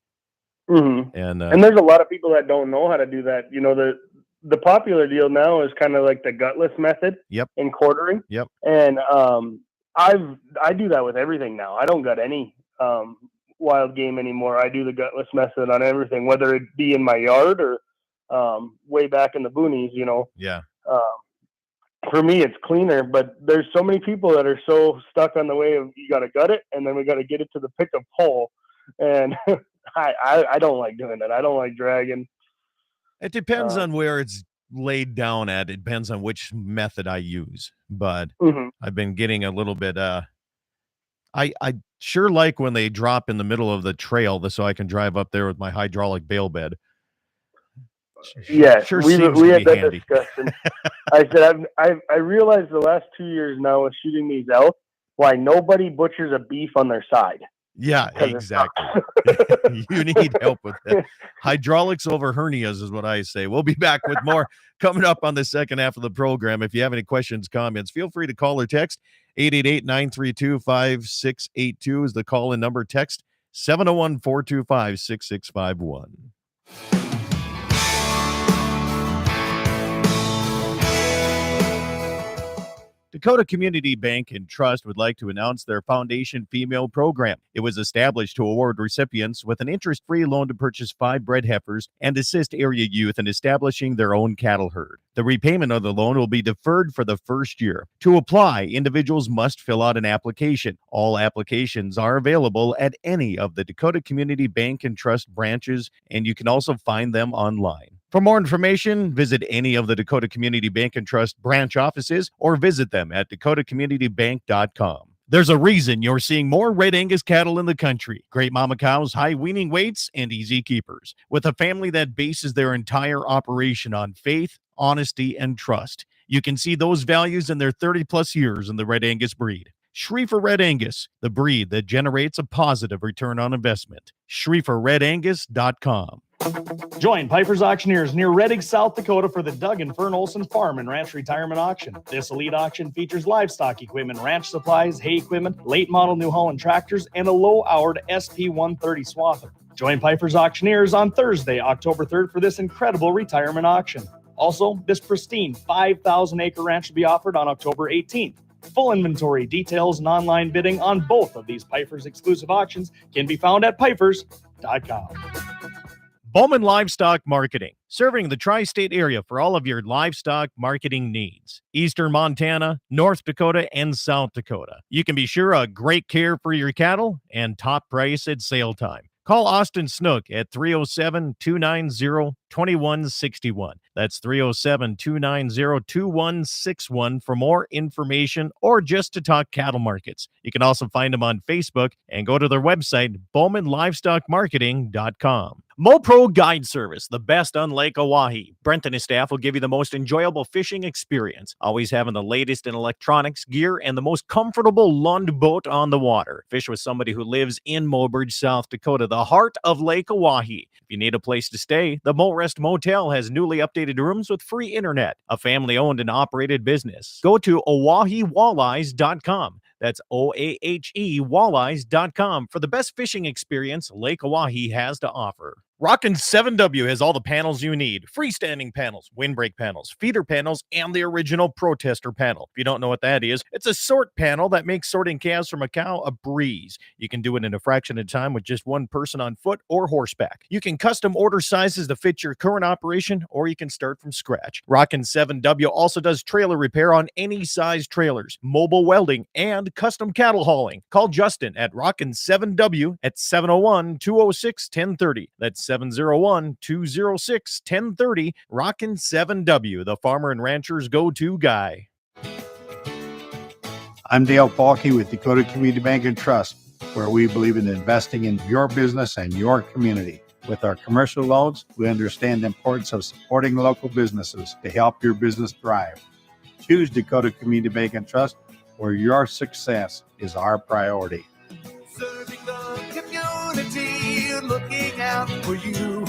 Mm-hmm. And there's a lot of people that don't know how to do that. The popular deal now is kind of like the gutless method. Yep. In quartering. Yep. And I do that with everything now. I don't gut any wild game anymore. I do the gutless method on everything, whether it be in my yard or way back in the boonies. Yeah. For me, it's cleaner, but there's so many people that are so stuck on the way of you got to gut it, and then we got to get it to the pickup pole. And I don't like doing that. I don't like dragging. It depends on where it's laid down at. It depends on which method I use. But I've been getting a little bit. I sure like when they drop in the middle of the trail, so I can drive up there with my hydraulic bale bed. Yes, sure we had that handy. discussion. I said I realized the last 2 years now with shooting these elk why nobody butchers a beef on their side. Yeah, exactly. You need help with that. Hydraulics over hernias is what I say. We'll be back with more coming up on the second half of the program. If you have any questions, comments, feel free to call or text. 888-932-5682 is the call-in number. Text 701-425-6651. Dakota Community Bank and Trust would like to announce their Foundation Female Program. It was established to award recipients with an interest-free loan to purchase 5 bred heifers and assist area youth in establishing their own cattle herd. The repayment of the loan will be deferred for the first year. To apply, individuals must fill out an application. All applications are available at any of the Dakota Community Bank and Trust branches, and you can also find them online. For more information, visit any of the Dakota Community Bank and Trust branch offices or visit them at dakotacommunitybank.com. There's a reason you're seeing more Red Angus cattle in the country. Great mama cows, high weaning weights, and easy keepers. With a family that bases their entire operation on faith, honesty, and trust. You can see those values in their 30-plus years in the Red Angus breed. Schriefer Red Angus, the breed that generates a positive return on investment. SchrieferRedAngus.com. Join Piper's Auctioneers near Redding, South Dakota for the Doug and Fern Olson Farm and Ranch Retirement Auction. This elite auction features livestock equipment, ranch supplies, hay equipment, late model New Holland tractors, and a low-houred SP-130 swather. Join Piper's Auctioneers on Thursday, October 3rd for this incredible retirement auction. Also, this pristine 5,000-acre ranch will be offered on October 18th. Full inventory, details, and online bidding on both of these Piper's exclusive auctions can be found at pipers.com. Bowman Livestock Marketing, serving the tri-state area for all of your livestock marketing needs. Eastern Montana, North Dakota, and South Dakota. You can be sure of great care for your cattle and top price at sale time. Call Austin Snook at 307-290-2161. That's 307-290-2161 for more information or just to talk cattle markets. You can also find them on Facebook and go to their website, bowmanlivestockmarketing.com. MoPro Guide Service, the best on Lake Oahe. Brent and his staff will give you the most enjoyable fishing experience, always having the latest in electronics, gear, and the most comfortable Lund boat on the water. Fish with somebody who lives in Mobridge, South Dakota, the heart of Lake Oahe. If you need a place to stay, the Mo Rest Motel has newly updated rooms with free internet, a family-owned and operated business. Go to OaheWalleyes.com. That's OAHE Walleyes.com for the best fishing experience Lake Oahe has to offer. Rockin' 7W has all the panels you need. Freestanding panels, windbreak panels, feeder panels, and the original protester panel. If you don't know what that is, it's a sort panel that makes sorting calves from a cow a breeze. You can do it in a fraction of time with just one person on foot or horseback. You can custom order sizes to fit your current operation, or you can start from scratch. Rockin' 7W also does trailer repair on any size trailers, mobile welding, and custom cattle hauling. Call Justin at Rockin' 7W at 701-206-1030. That's 701-206-1030. Rockin' 7W, the farmer and rancher's go-to guy. I'm Dale Falke with Dakota Community Bank and Trust, where we believe in investing in your business and your community. With our commercial loans, we understand the importance of supporting local businesses to help your business thrive. Choose Dakota Community Bank and Trust, where your success is our priority. Serving the community, looking out for you.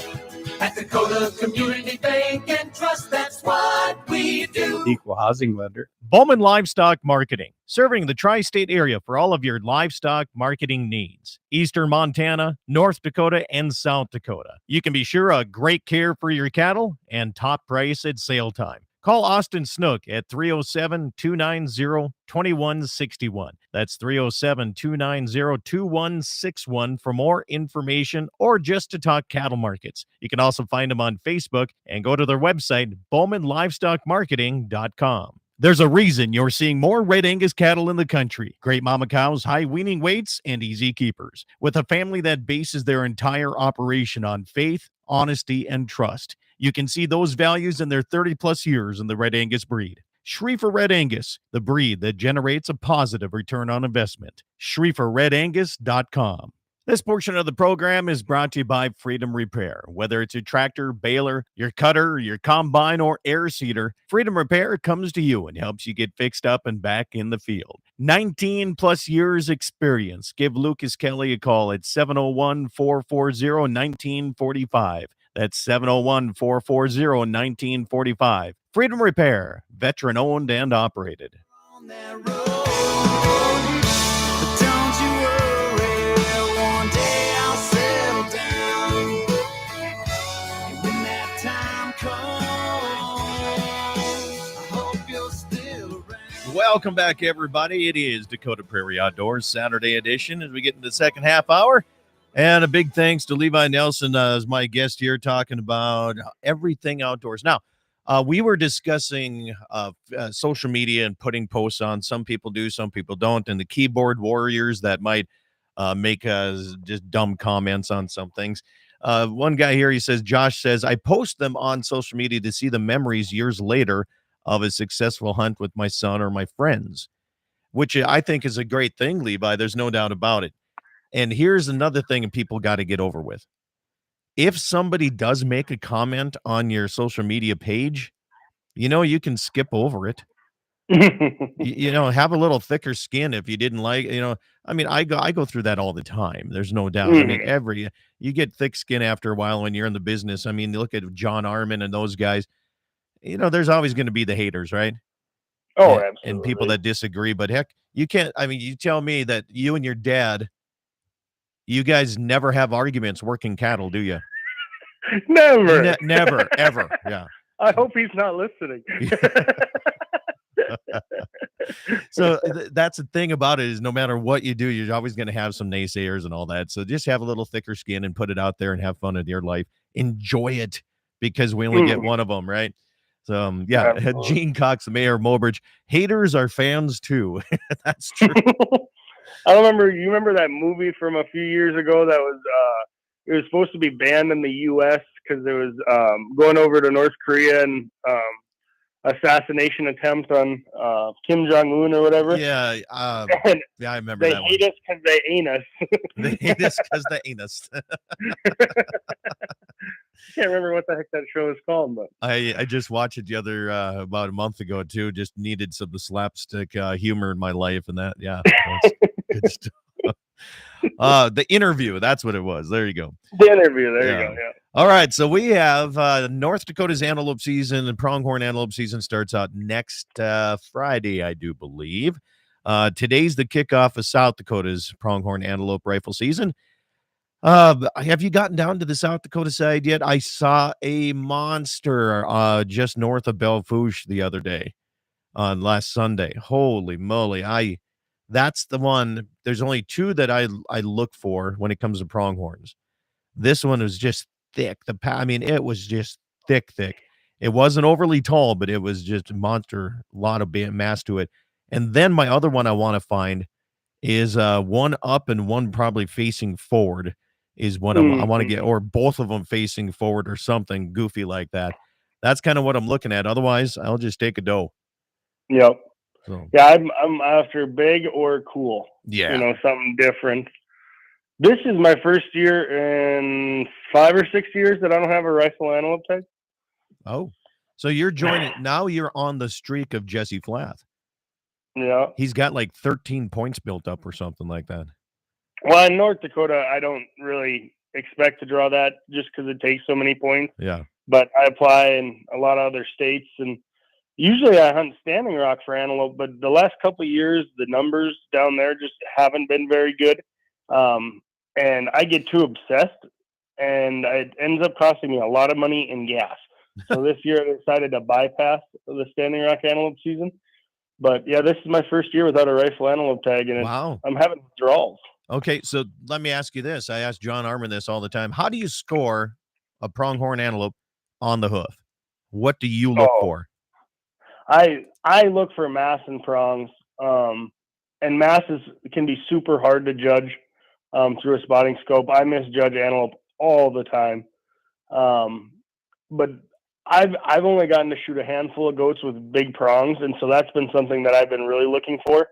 At Dakota Community Bank and Trust, that's what we do. Equal housing lender. Bowman Livestock Marketing, serving the tri-state area for all of your livestock marketing needs. Eastern Montana, North Dakota, and South Dakota. You can be sure of great care for your cattle and top price at sale time. Call Austin Snook at 307-290-2161. That's 307-290-2161 for more information or just to talk cattle markets. You can also find them on Facebook and go to their website, bowmanlivestockmarketing.com. There's a reason you're seeing more Red Angus cattle in the country. Great mama cows, high weaning weights, and easy keepers. With a family that bases their entire operation on faith, honesty, and trust. You can see those values in their 30-plus years in the Red Angus breed. Schriefer Red Angus, the breed that generates a positive return on investment. SchrieferRedAngus.com. This portion of the program is brought to you by Freedom Repair. Whether it's your tractor, baler, your cutter, your combine, or air seeder, Freedom Repair comes to you and helps you get fixed up and back in the field. 19-plus years experience. Give Lucas Kelly a call at 701-440-1945. That's 701-440-1945. Freedom Repair, veteran-owned and operated. On that road, but don't you worry, one day I'll settle down. And when that time comes, I hope you're still around. Welcome back, everybody. It is Dakota Prairie Outdoors Saturday edition as we get into the second half hour. And a big thanks to Levi Nelson as my guest here talking about everything outdoors. Now, we were discussing social media and putting posts on. Some people do, some people don't. And the keyboard warriors that might make just dumb comments on some things. One guy here, he says, Josh says, I post them on social media to see the memories years later of a successful hunt with my son or my friends, which I think is a great thing, Levi. There's no doubt about it. And here's another thing people got to get over with. If somebody does make a comment on your social media page, you can skip over it. Have a little thicker skin if you didn't like, I mean, I go through that all the time. There's no doubt. I mean, you get thick skin after a while when you're in the business. I mean, look at John Armin and those guys. There's always going to be the haters, right? Oh, absolutely. And people that disagree. But heck, you can't. I mean, you tell me that you and your dad, you guys never have arguments working cattle, do you? Never. Never, ever. Yeah. I hope he's not listening. So that's the thing about it is no matter what you do, you're always going to have some naysayers and all that. So just have a little thicker skin and put it out there and have fun in your life. Enjoy it because we only get one of them, right? So, Gene Cox, the mayor of Mobridge, haters are fans too. That's true. You remember that movie from a few years ago that was, it was supposed to be banned in the U.S. because it was going over to North Korea and assassination attempt on Kim Jong-un or whatever. Yeah, I remember that one. They hate us because they ain't us. They hate us because they ain't us. Can't remember what the heck that show is called, but I just watched it the other about a month ago too. Just needed some slapstick humor in my life, and that good stuff. The interview, that's what it was. There you go. The interview, there you go. Yeah. All right, so we have North Dakota's antelope season and pronghorn antelope season starts out next Friday, I do believe. Today's the kickoff of South Dakota's pronghorn antelope rifle season. Have you gotten down to the South Dakota side yet? I saw a monster just north of Belle Fourche the other day on last Sunday. Holy moly. That's the one. There's only two that I look for when it comes to pronghorns. This one was just thick. It was just thick. It wasn't overly tall, but it was just a monster, a lot of mass to it. And then my other one I want to find is one up and one probably facing forward is what I want to get, or both of them facing forward or something goofy like that. That's kind of what I'm looking at. Otherwise, I'll just take a doe. Yep. So. Yeah, I'm after big or cool. Yeah. Something different. This is my first year in 5 or 6 years that I don't have a rifle antelope tag. Oh, so you're joining now. You're on the streak of Jesse Flath. Yeah, he's got like 13 points built up or something like that. Well, in North Dakota, I don't really expect to draw that just because it takes so many points. Yeah. But I apply in a lot of other states, and usually I hunt Standing Rock for antelope. But the last couple of years, the numbers down there just haven't been very good. And I get too obsessed, and it ends up costing me a lot of money in gas. So this year I decided to bypass the Standing Rock antelope season. But yeah, this is my first year without a rifle antelope tag, and I'm having withdrawals. Okay, so let me ask you this. I ask John Armin this all the time. How do you score a pronghorn antelope on the hoof? What do you look for? I look for mass and prongs, and masses can be super hard to judge through a spotting scope. I misjudge antelope all the time, but I've only gotten to shoot a handful of goats with big prongs, and so that's been something that I've been really looking for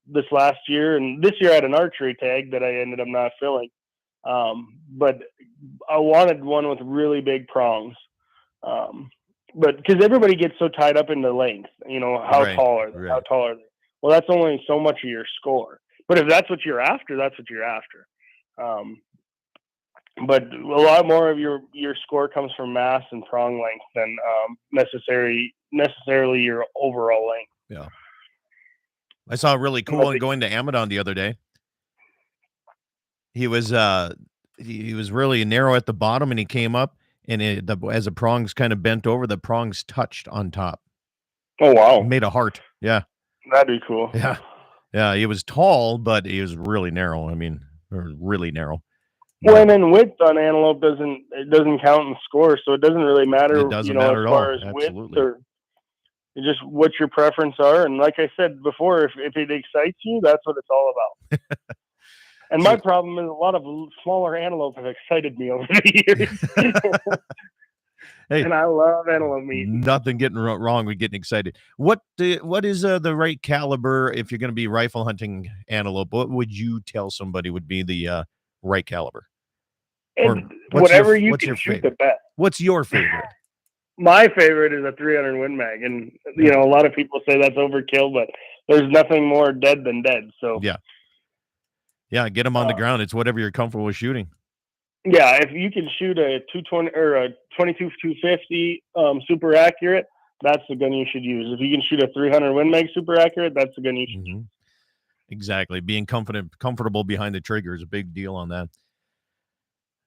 this last year. And this year I had an archery tag that I ended up not filling, but I wanted one with really big prongs. But because everybody gets so tied up into length, how tall are they? Right. How tall are they? Well, that's only so much of your score. But if that's what you're after, that's what you're after. But a lot more of your score comes from mass and prong length than necessarily your overall length. Yeah. I saw a really cool one going to Amadon the other day. He was really narrow at the bottom, and he came up, and as the prongs kind of bent over, the prongs touched on top. Oh, wow. It made a heart. Yeah. That'd be cool. Yeah. Yeah, he was tall, but he was really narrow. I mean, really narrow. Well, and then width on antelope doesn't count in score, so it doesn't really matter. It doesn't matter as at far all. as Absolutely. width or just what your preference are. And like I said before, if it excites you, that's what it's all about. And my problem is a lot of smaller antelope have excited me over the years. Hey, and I love antelope meat. Nothing getting wrong with getting excited. What is the right caliber if you're going to be rifle hunting antelope? What would you tell somebody would be the right caliber? And whatever you can shoot the best. What's your favorite? My favorite is a 300 Win Mag, and a lot of people say that's overkill, but there's nothing more dead than dead. So yeah, get them on the ground. It's whatever you're comfortable with shooting. Yeah, if you can shoot a 220 or a 22-250 super accurate, that's the gun you should use. If you can shoot a 300 Win Mag super accurate, that's the gun you should use. Exactly. Being comfortable behind the trigger is a big deal on that.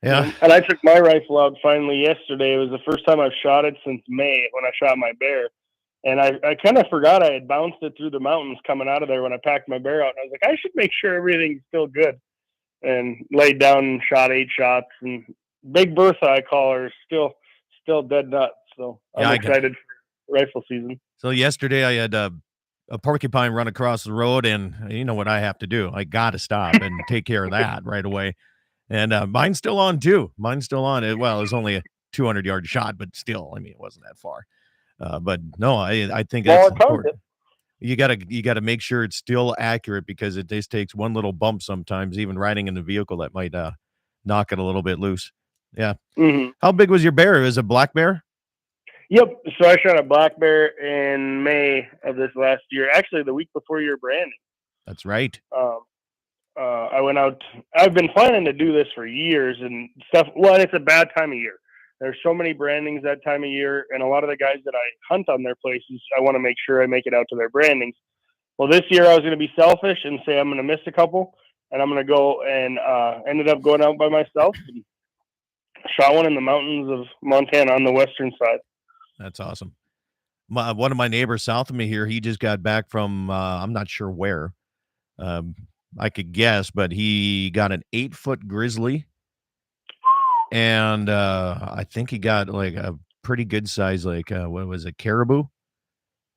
Yeah. And I took my rifle out finally yesterday. It was the first time I've shot it since May when I shot my bear. And I kind of forgot I had bounced it through the mountains coming out of there when I packed my bear out. And I was like, I should make sure everything's still good. And laid down and shot 8 shots. And Big Bertha, I call her, still dead nuts. So I'm excited for rifle season. So yesterday I had a porcupine run across the road, and you know what I have to do. I got to stop and take care of that right away. And mine's still on too. Mine's still on. It was only a 200-yard shot, but still, I mean, it wasn't that far. But no, I think that's important. You gotta make sure it's still accurate, because it just takes one little bump sometimes, even riding in the vehicle, that might knock it a little bit loose. Yeah. Mm-hmm. How big was your bear? Is it a black bear? Yep. So I shot a black bear in May of this last year. Actually, the week before your branding. That's right. I went out. I've been planning to do this for years and stuff. Well, it's a bad time of year. There's so many brandings that time of year, and a lot of the guys that I hunt on their places, I want to make sure I make it out to their brandings. Well, this year I was going to be selfish and say I'm going to miss a couple, and I'm going to go, and ended up going out by myself and shot one in the mountains of Montana on the western side. That's awesome. One of my neighbors south of me here, he just got back from, I'm not sure where. I could guess, but he got an 8-foot grizzly. And I think he got like a pretty good size, like what was it, caribou?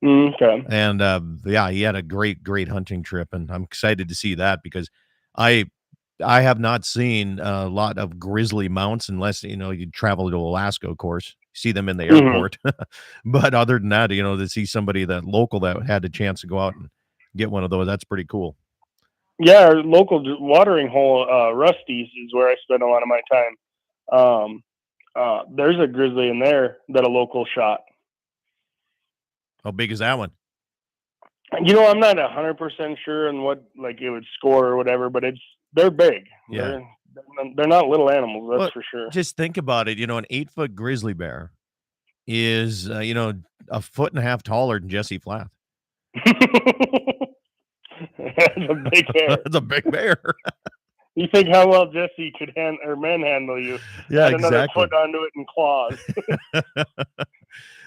Okay. And he had a great hunting trip, and I'm excited to see that, because I have not seen a lot of grizzly mounts unless you travel to Alaska, of course, see them in the airport. But other than that, to see somebody that local that had the chance to go out and get one of those, that's pretty cool. Yeah, our local watering hole, Rusty's, is where I spend a lot of my time. There's a grizzly in there that a local shot. How big is that one? I'm not 100% sure on what it would score or whatever, but they're big. Yeah. They're not little animals, that's for sure. Just think about it. An 8-foot grizzly bear is a 1.5 feet taller than Jesse Flath. That's a big bear. That's a big bear. You think how well Jesse could manhandle you? Yeah, add exactly. Another foot onto it and claws.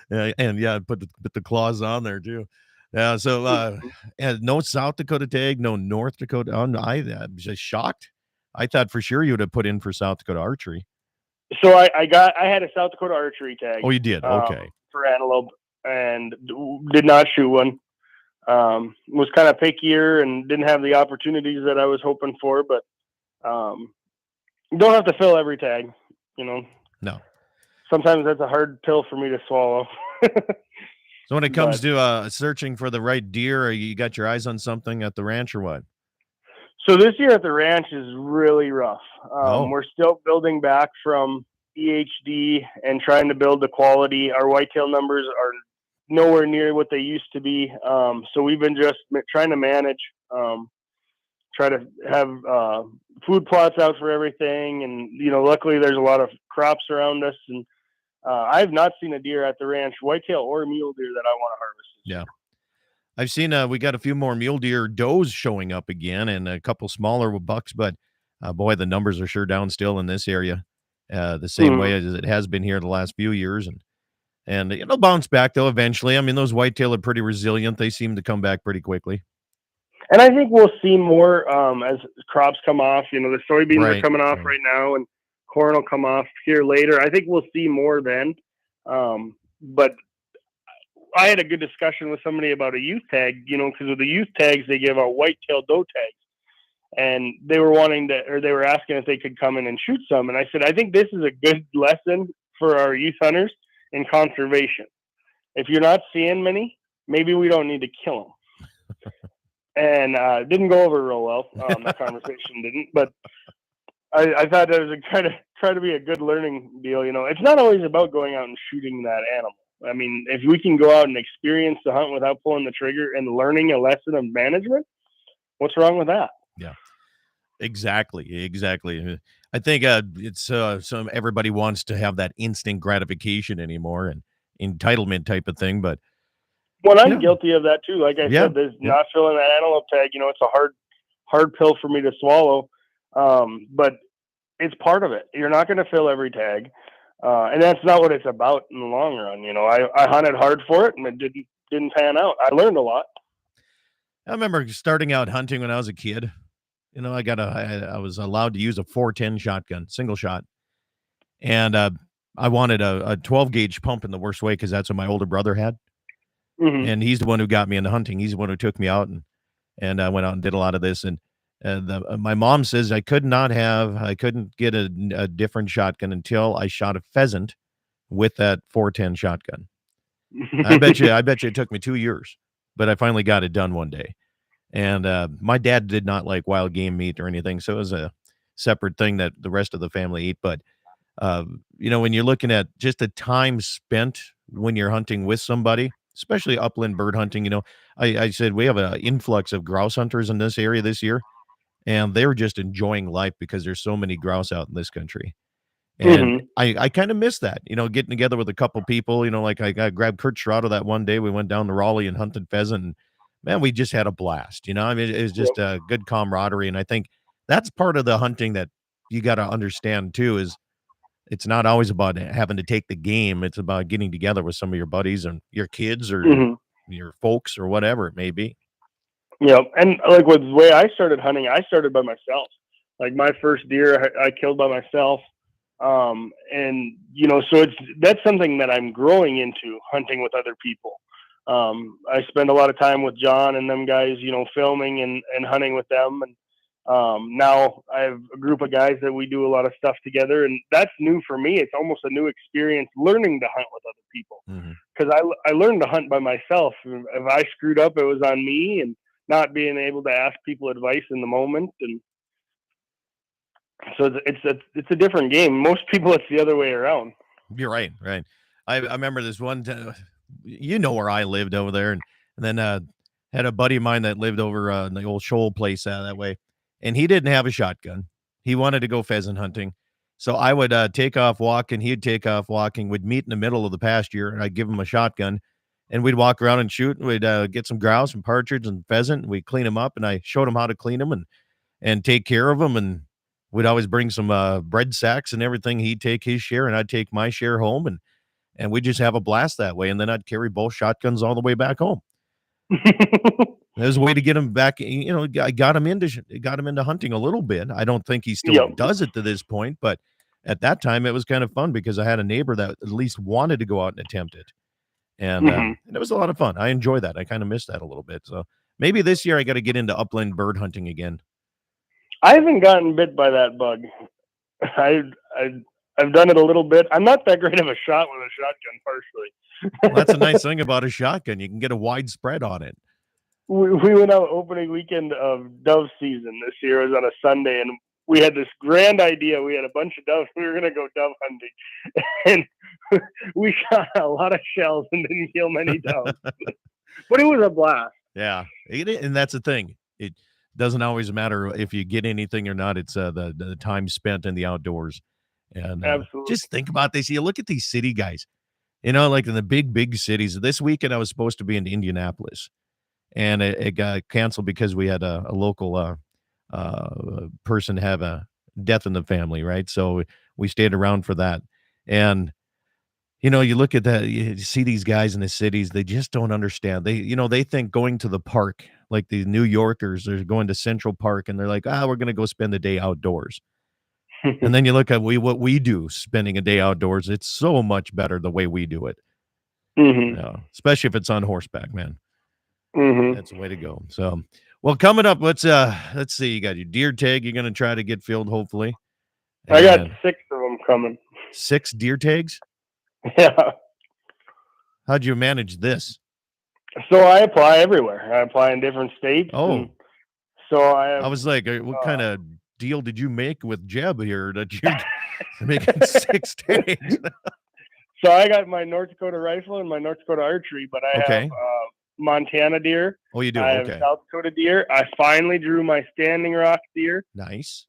Yeah, and put the claws on there too. Yeah, so and no South Dakota tag, no North Dakota. I'm just shocked. I thought for sure you would have put in for South Dakota archery. So I had a South Dakota archery tag. Oh, you did? Okay. For antelope, and did not shoot one. Was kind of pickier and didn't have the opportunities that I was hoping for, but you don't have to fill every tag, No. Sometimes that's a hard pill for me to swallow. So when it comes to searching for the right deer, you got your eyes on something at the ranch or what? So this year at the ranch is really rough. We're still building back from EHD and trying to build the quality. Our whitetail numbers are nowhere near what they used to be. So we've been just trying to manage, try to have food plots out for everything. And, luckily there's a lot of crops around us. And I have not seen a deer at the ranch, whitetail or mule deer, that I want to harvest. Yeah. I've seen we got a few more mule deer does showing up again, and a couple smaller bucks, but boy, the numbers are sure down still in this area, the same way as it has been here the last few years. And it'll bounce back though eventually. I mean, those whitetail are pretty resilient. They seem to come back pretty quickly. And I think we'll see more as crops come off. You know, the soybeans are Right, coming off right. right now, and corn will come off here later. I think we'll see more then. But I had a good discussion with somebody about a youth tag, you know, because with the youth tags, they give out whitetail doe tags. And they were they were asking if they could come in and shoot some. And I said, I think this is a good lesson for our youth hunters in conservation. If you're not seeing many, maybe we don't need to kill them. And it didn't go over real well. That conversation didn't. But I thought that was try to be a good learning deal. You know, it's not always about going out and shooting that animal. I mean, if we can go out and experience the hunt without pulling the trigger and learning a lesson of management, what's wrong with that? Yeah, exactly. I think it's some everybody wants to have that instant gratification anymore and entitlement type of thing. But well, I'm guilty of that too. Like I said, there's not filling that antelope tag. You know, it's a hard pill for me to swallow. But it's part of it. You're not going to fill every tag. And that's not what it's about in the long run. You know, I hunted hard for it and it didn't pan out. I learned a lot. I remember starting out hunting when I was a kid. You know, I was allowed to use a 410 shotgun, single shot. And I wanted a 12 gauge pump in the worst way because that's what my older brother had. Mm-hmm. And he's the one who got me into hunting. He's the one who took me out and I went out and did a lot of this. And my mom says I couldn't get a different shotgun until I shot a pheasant with that 410 shotgun. I bet you it took me 2 years, but I finally got it done one day. And my dad did not like wild game meat or anything, so it was a separate thing that the rest of the family ate. But you know, when you're looking at just the time spent when you're hunting with somebody, especially upland bird hunting, you know, I said we have an influx of grouse hunters in this area this year, and they're just enjoying life because there's so many grouse out in this country. And I kind of miss that, you know, getting together with a couple people, you know, like I grabbed Kurt Schrader that one day. We went down to Raleigh and hunted pheasant. And man, we just had a blast, you know. I mean, it was just a good camaraderie. And I think that's part of the hunting that you got to understand too, is it's not always about having to take the game. It's about getting together with some of your buddies and your kids or your folks or whatever it may be. Yeah. And like with the way I started hunting, I started by myself. Like my first deer I killed by myself. And you know, so that's something that I'm growing into, hunting with other people. I spend a lot of time with John and them guys, you know, filming and hunting with them. And now I have a group of guys that we do a lot of stuff together, and that's new for me. It's almost a new experience learning to hunt with other people, because I learned to hunt by myself. If I screwed up, it was on me, and not being able to ask people advice in the moment. And so it's a different game. Most people, it's the other way around. You're right. I remember this one time, you know, where I lived over there, and then had a buddy of mine that lived over in the old Shoal place that way, and he didn't have a shotgun. He wanted to go pheasant hunting, so I would take off walking. He'd take off walking. We'd meet in the middle of the pasture, and I'd give him a shotgun, and we'd walk around and shoot. We'd get some grouse and partridge and pheasant, and we'd clean them up, and I showed him how to clean them and take care of them. And we'd always bring some bread sacks and everything. He'd take his share, and I'd take my share home, and we'd just have a blast that way. And then I'd carry both shotguns all the way back home. There's a way to get him back. You know, I got him into hunting a little bit. I don't think he still does it to this point, but at that time it was kind of fun because I had a neighbor that at least wanted to go out and attempt it. And it was a lot of fun. I enjoy that. I kind of miss that a little bit. So maybe this year I got to get into upland bird hunting again. I haven't gotten bit by that bug. I've done it a little bit. I'm not that great of a shot with a shotgun, partially. Well, that's a nice thing about a shotgun. You can get a wide spread on it. We went out opening weekend of dove season this year. It was on a Sunday, and we had this grand idea. We had a bunch of doves. We were going to go dove hunting, and we shot a lot of shells and didn't kill many doves. But it was a blast. Yeah, and that's the thing. It doesn't always matter if you get anything or not. It's the time spent in the outdoors. And absolutely. Just think about this. You look at these city guys, you know, like in the big cities. This weekend I was supposed to be in Indianapolis, and it got canceled because we had a local person have a death in the family, right? So we stayed around for that. And You look at that, you see these guys in the cities, they just don't understand. They think going to the park, like the New Yorkers, they're going to Central Park and they're like, we're going to go spend the day outdoors. And then you look at what we do spending a day outdoors. It's so much better the way we do it. Especially if it's on horseback, man. That's the way to go. So, well, coming up, let's see. You got your deer tag. You're going to try to get filled, hopefully. I got 6 of them coming. 6 deer tags? Yeah. How'd you manage this? So I apply everywhere. I apply in different states. Oh. So I was like, what kind of deal did you make with Jeb here that you're making 6 tags? So I got my North Dakota rifle and my North Dakota archery, but I have Montana deer. Oh, you do? I have South Dakota deer. I finally drew my Standing Rock deer. Nice.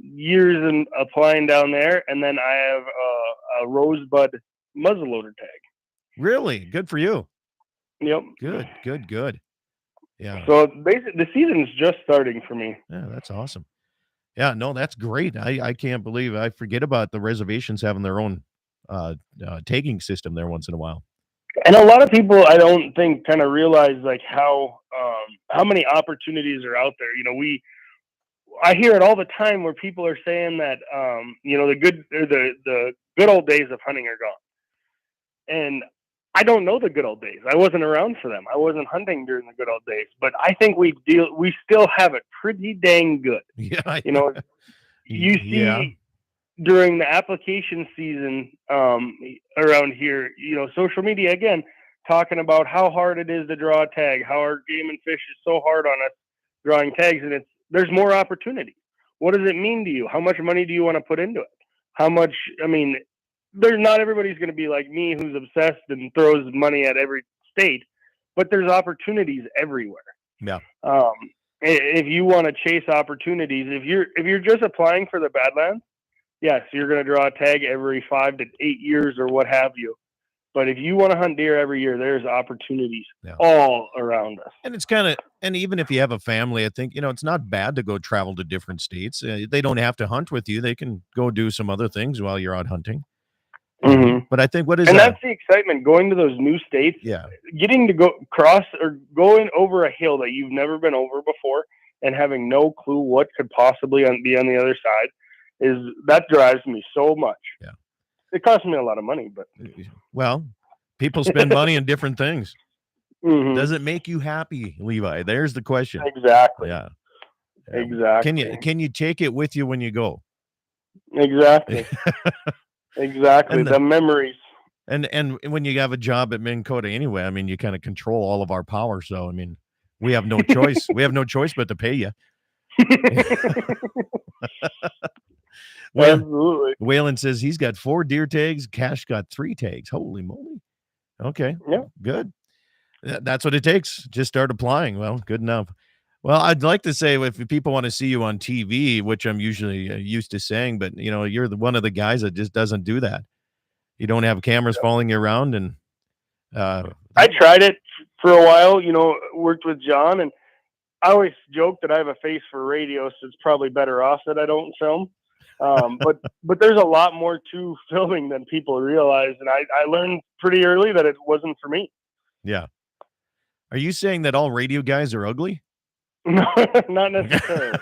Years in applying down there, and then I have a Rosebud muzzleloader tag. Really? Good for you. Yep. Good. Yeah. So basically, the season's just starting for me. Yeah, that's awesome. Yeah, no, that's great. I can't believe I forget about the reservations having their own tagging system there once in a while. And a lot of people, I don't think, kind of realize like how many opportunities are out there. I hear it all the time where people are saying that the good old days of hunting are gone, and I don't know the good old days. I wasn't around for them. I wasn't hunting during the good old days, but I think we still have it pretty dang good. Yeah, you see. During the application season around here, social media, again, talking about how hard it is to draw a tag, how our Game and Fish is so hard on us drawing tags, and there's more opportunity. What does it mean to you? How much money do you want to put into it? There's not everybody's going to be like me who's obsessed and throws money at every state, but there's opportunities everywhere. Yeah. If you want to chase opportunities, if you're just applying for the Badlands, yes, you're going to draw a tag every 5 to 8 years or what have you. But if you want to hunt deer every year, there's opportunities all around us. And it's and even if you have a family, I think, it's not bad to go travel to different states. They don't have to hunt with you. They can go do some other things while you're out hunting. But I think that's the excitement, going to those new states. Yeah. Getting to go cross or going over a hill that you've never been over before and having no clue what could possibly be on the other side. That drives me so much. Yeah. It costs me a lot of money, but people spend money on different things. Does it make you happy, Levi? There's the question. Exactly. Yeah. Exactly. Can you take it with you when you go? Exactly. Exactly. The memories. And when you have a job at Minn Kota anyway, you kind of control all of our power. So we have no choice. We have no choice but to pay you. Absolutely. Waylon says he's got 4 deer tags. Cash got 3 tags. Holy moly. Okay. Yeah. Good. That's what it takes. Just start applying. Well, good enough. Well, I'd like to say if people want to see you on TV, which I'm usually used to saying, but you're one of the guys that just doesn't do that. You don't have cameras following you around. And I tried it for a while, worked with John, and I always joke that I have a face for radio, so it's probably better off that I don't film. But there's a lot more to filming than people realize, and I learned pretty early that it wasn't for me. Yeah. Are you saying that all radio guys are ugly? No, not necessarily.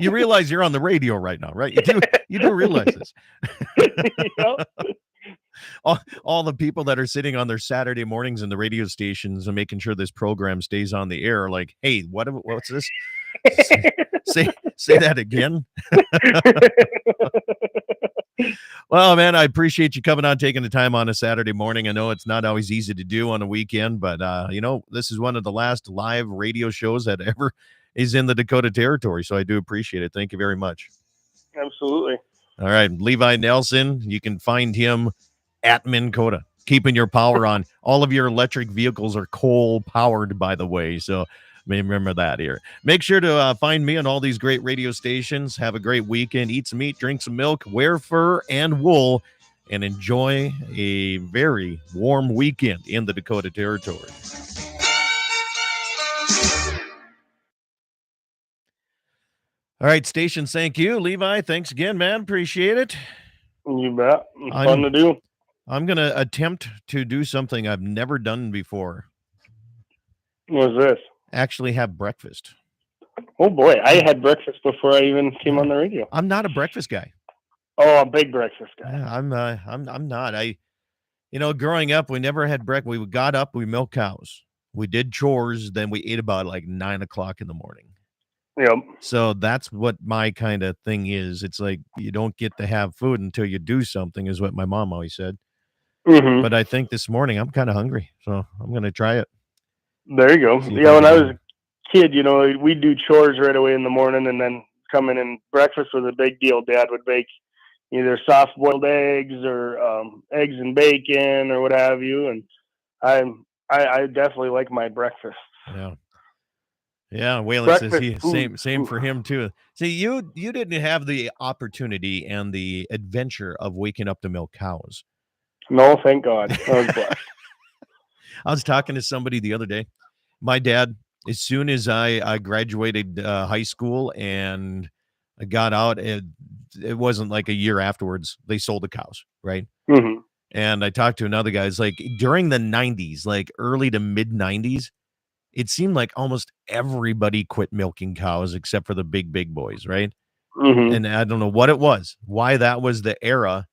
You realize you're on the radio right now, right? You do realize this. All the people that are sitting on their Saturday mornings in the radio stations and making sure this program stays on the air, like, hey, what's this? Say that again. Well, man, I appreciate you coming on, taking the time on a Saturday morning. I know it's not always easy to do on a weekend, but this is one of the last live radio shows that ever is in the Dakota Territory. So I do appreciate it. Thank you very much. Absolutely. All right. Levi Nelson, you can find him at Minn Kota, keeping your power on. All of your electric vehicles are coal powered, by the way. So remember that here. Make sure to find me on all these great radio stations. Have a great weekend. Eat some meat, drink some milk, wear fur and wool, and enjoy a very warm weekend in the Dakota Territory. All right, stations, thank you. Levi, thanks again, man. Appreciate it. You bet. It's fun to do. I'm going to attempt to do something I've never done before. What was this? Actually have breakfast. Oh boy, I had breakfast before I even came on the radio. I'm not a breakfast guy. Oh, a big breakfast guy. Yeah, I'm not. Growing up, we never had breakfast. We got up, we milked cows. We did chores, then we ate about like 9:00 in the morning. Yep. So that's what my kind of thing is. It's like you don't get to have food until you do something, is what my mom always said. Mm-hmm. But I think this morning I'm kind of hungry, so I'm going to try it. There you go. See if Yeah, when I can- was a kid, we'd do chores right away in the morning, and then come in, and breakfast was a big deal. Dad would bake either soft-boiled eggs or eggs and bacon or what have you, and I definitely like my breakfast. Yeah. Yeah, Waylon Breakfast says he food. same for him too. See, you didn't have the opportunity and the adventure of waking up to milk cows. No, thank God. I was blessed. I was talking to somebody the other day. My dad, as soon as I graduated high school and I got out, it wasn't like a year afterwards, they sold the cows, right? Mm-hmm. And I talked to another guy. It's like during the 90s, like early to mid 90s, it seemed like almost everybody quit milking cows except for the big boys, right? Mm-hmm. And I don't know what it was, why that was the era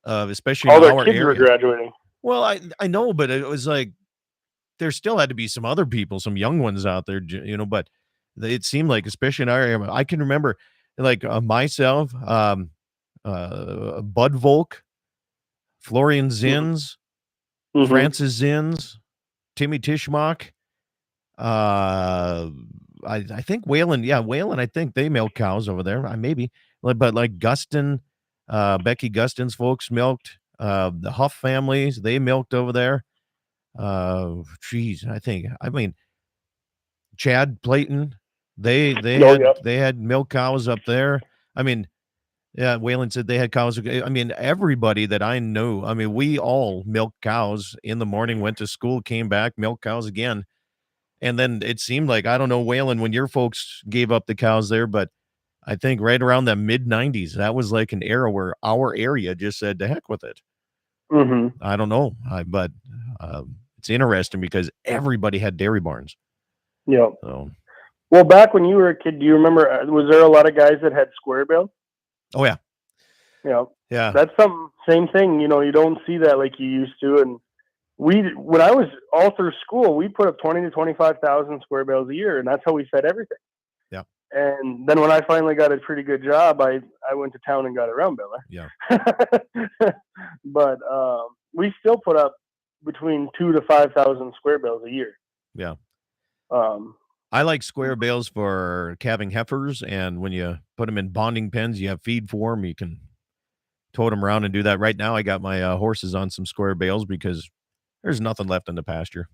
of, especially All in their our kids area. were graduating. Well, I know, but it was like there still had to be some other people, some young ones out there, but it seemed like, especially in our area, I can remember like myself, Bud Volk, Florian Zins, Mm-hmm. Francis Zins, Timmy Tishmock. I think Waylon, I think they milk cows over there. Maybe, but like Gustin, Becky Gustin's folks milked. The Huff families, they milked over there. I mean, Chad Playton, they had milk cows up there. I mean, yeah, Waylon said they had cows. I mean, everybody that I knew, I mean, we all milked cows in the morning, went to school, came back, milked cows again. And then it seemed like, I don't know, Waylon, when your folks gave up the cows there, but I think right around the mid 90s, that was like an era where our area just said, to heck with it. Mm-hmm. I don't know. But it's interesting because everybody had dairy barns. Yeah. So. Well, back when you were a kid, do you remember, was there a lot of guys that had square bales? Oh, yeah. Yeah. Yeah. That's same thing. You don't see that like you used to. And when I was all through school, we put up 20 to 25,000 square bales a year, and that's how we fed everything. Yeah. And then when I finally got a pretty good job, I went to town and got a round baler. Yeah. But we still put up between 2,000 to 5,000 square bales a year. Yeah. I like square bales for calving heifers, and when you put them in bonding pens, you have feed for them. You can tote them around and do that. Right now, I got my horses on some square bales because there's nothing left in the pasture.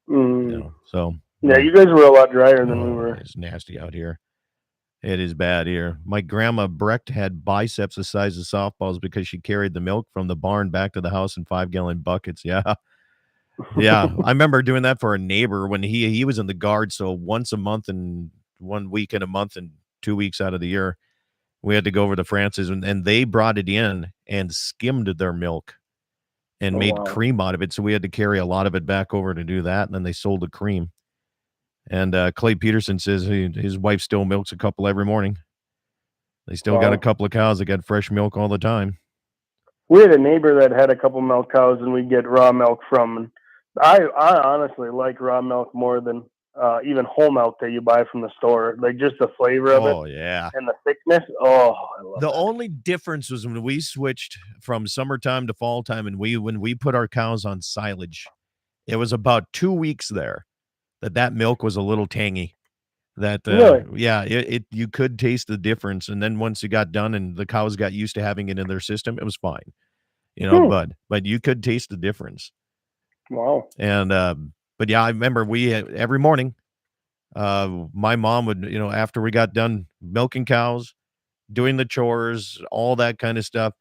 So yeah, you guys were a lot drier than we were. It's nasty out here. It is bad here. My grandma Brecht had biceps the size of softballs because she carried the milk from the barn back to the house in 5-gallon buckets. Yeah. Yeah, I remember doing that for a neighbor when he was in the guard. So once a month and 1 week in a month and 2 weeks out of the year, we had to go over to Francis, and they brought it in and skimmed their milk and made cream out of it. So we had to carry a lot of it back over to do that, and then they sold the cream. And Clay Peterson says his wife still milks a couple every morning. They still got a couple of cows that got fresh milk all the time. We had a neighbor that had a couple milk cows, and we'd get raw milk from. I honestly like raw milk more than even whole milk that you buy from the store. Like just the flavor of it. Oh, yeah. And the thickness. Oh, I love the that. only difference was when we switched from summertime to fall time, and when we put our cows on silage, it was about 2 weeks there that milk was a little tangy. That really? Yeah, you could taste the difference, and then once you got done and the cows got used to having it in their system, it was fine. But you could taste the difference. Wow. And but yeah, I remember we every morning my mom would, after we got done milking cows, doing the chores, all that kind of stuff,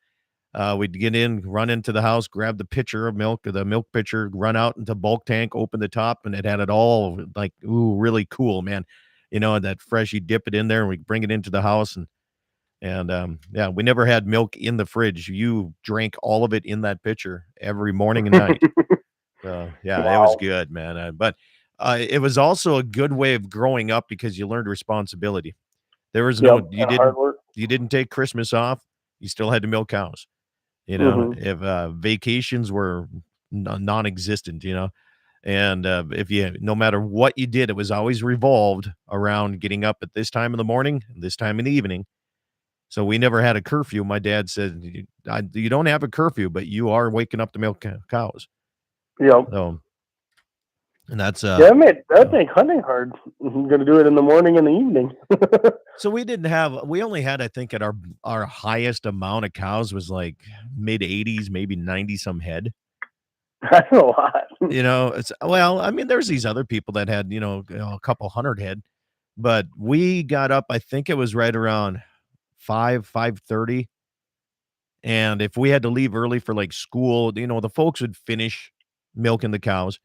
we'd get in, run into the house, grab the pitcher of milk, the milk pitcher, run out into bulk tank, open the top, and it had it all like, ooh, really cool, man. That fresh, you dip it in there and we bring it into the house, and And yeah, we never had milk in the fridge. You drank all of it in that pitcher every morning and night. So yeah, it was Wow. good, man. But it was also a good way of growing up because you learned responsibility. There was no Yep, and hard work. you didn't take Christmas off. You still had to milk cows. You know, Mhm. if vacations were non-existent, you know, and if you no matter what you did, it was always revolved around getting up at this time in the morning, and this time in the evening. So we never had a curfew. My dad said, "You don't have a curfew, but you are waking up to milk cows." Yep. So, and that's Yeah, that make hunting hard. I'm gonna do it in the morning and the evening. so we only had, I think, at our highest amount of cows was like mid 80s, maybe 90 some head. That's a lot. You know, it's well, I mean, there's these other people that had, a couple hundred head, but we got up, I think it was right around 5:30. And if we had to leave early for like school, the folks would finish milking the cows,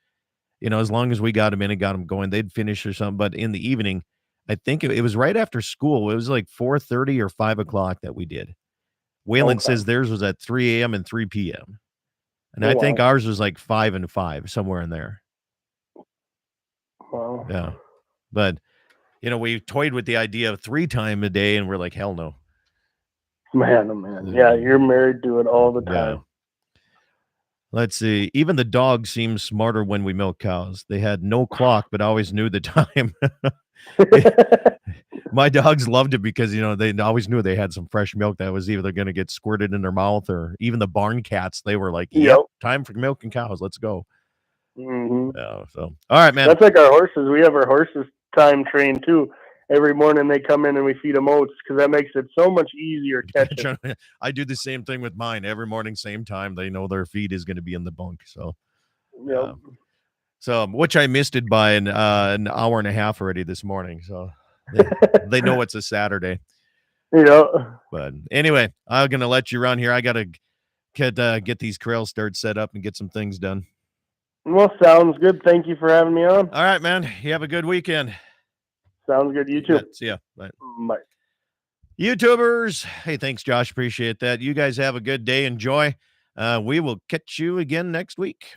as long as we got them in and got them going, they'd finish or something. But in the evening, I think it was right after school. It was like 4:30 or 5 o'clock that we did. Wayland Okay. says theirs was at 3 a.m. and 3 p.m. And Oh, I think wow. ours was like 5 and 5, somewhere in there. Wow. Yeah. But, we toyed with the idea of 3 times a day, and we're like, hell no. Man, oh man. Yeah, you're married to it all the Yeah. time. Let's see. Even the dogs seemed smarter when we milked cows. They had no clock, but always knew the time. My dogs loved it because, they always knew they had some fresh milk that was either going to get squirted in their mouth, or even the barn cats. They were like, yep, Yep. time for milking cows. Let's go. Hmm. Yeah, so, all right, man. That's like our horses. We have our horses time trained too. Every morning they come in and we feed them oats because that makes it so much easier catching. I do the same thing with mine every morning, same time. They know their feed is going to be in the bunk. So, Yep. so which I missed it by an hour and a half already this morning. So they know it's a Saturday. Yeah. But anyway, I'm going to let you run here. I got to get these trail starts set up and get some things done. Well, sounds good. Thank you for having me on. All right, man. You have a good weekend. Sounds good. You too. See ya. Bye. Bye. YouTubers. Hey, thanks, Josh. Appreciate that. You guys have a good day. Enjoy. We will catch you again next week.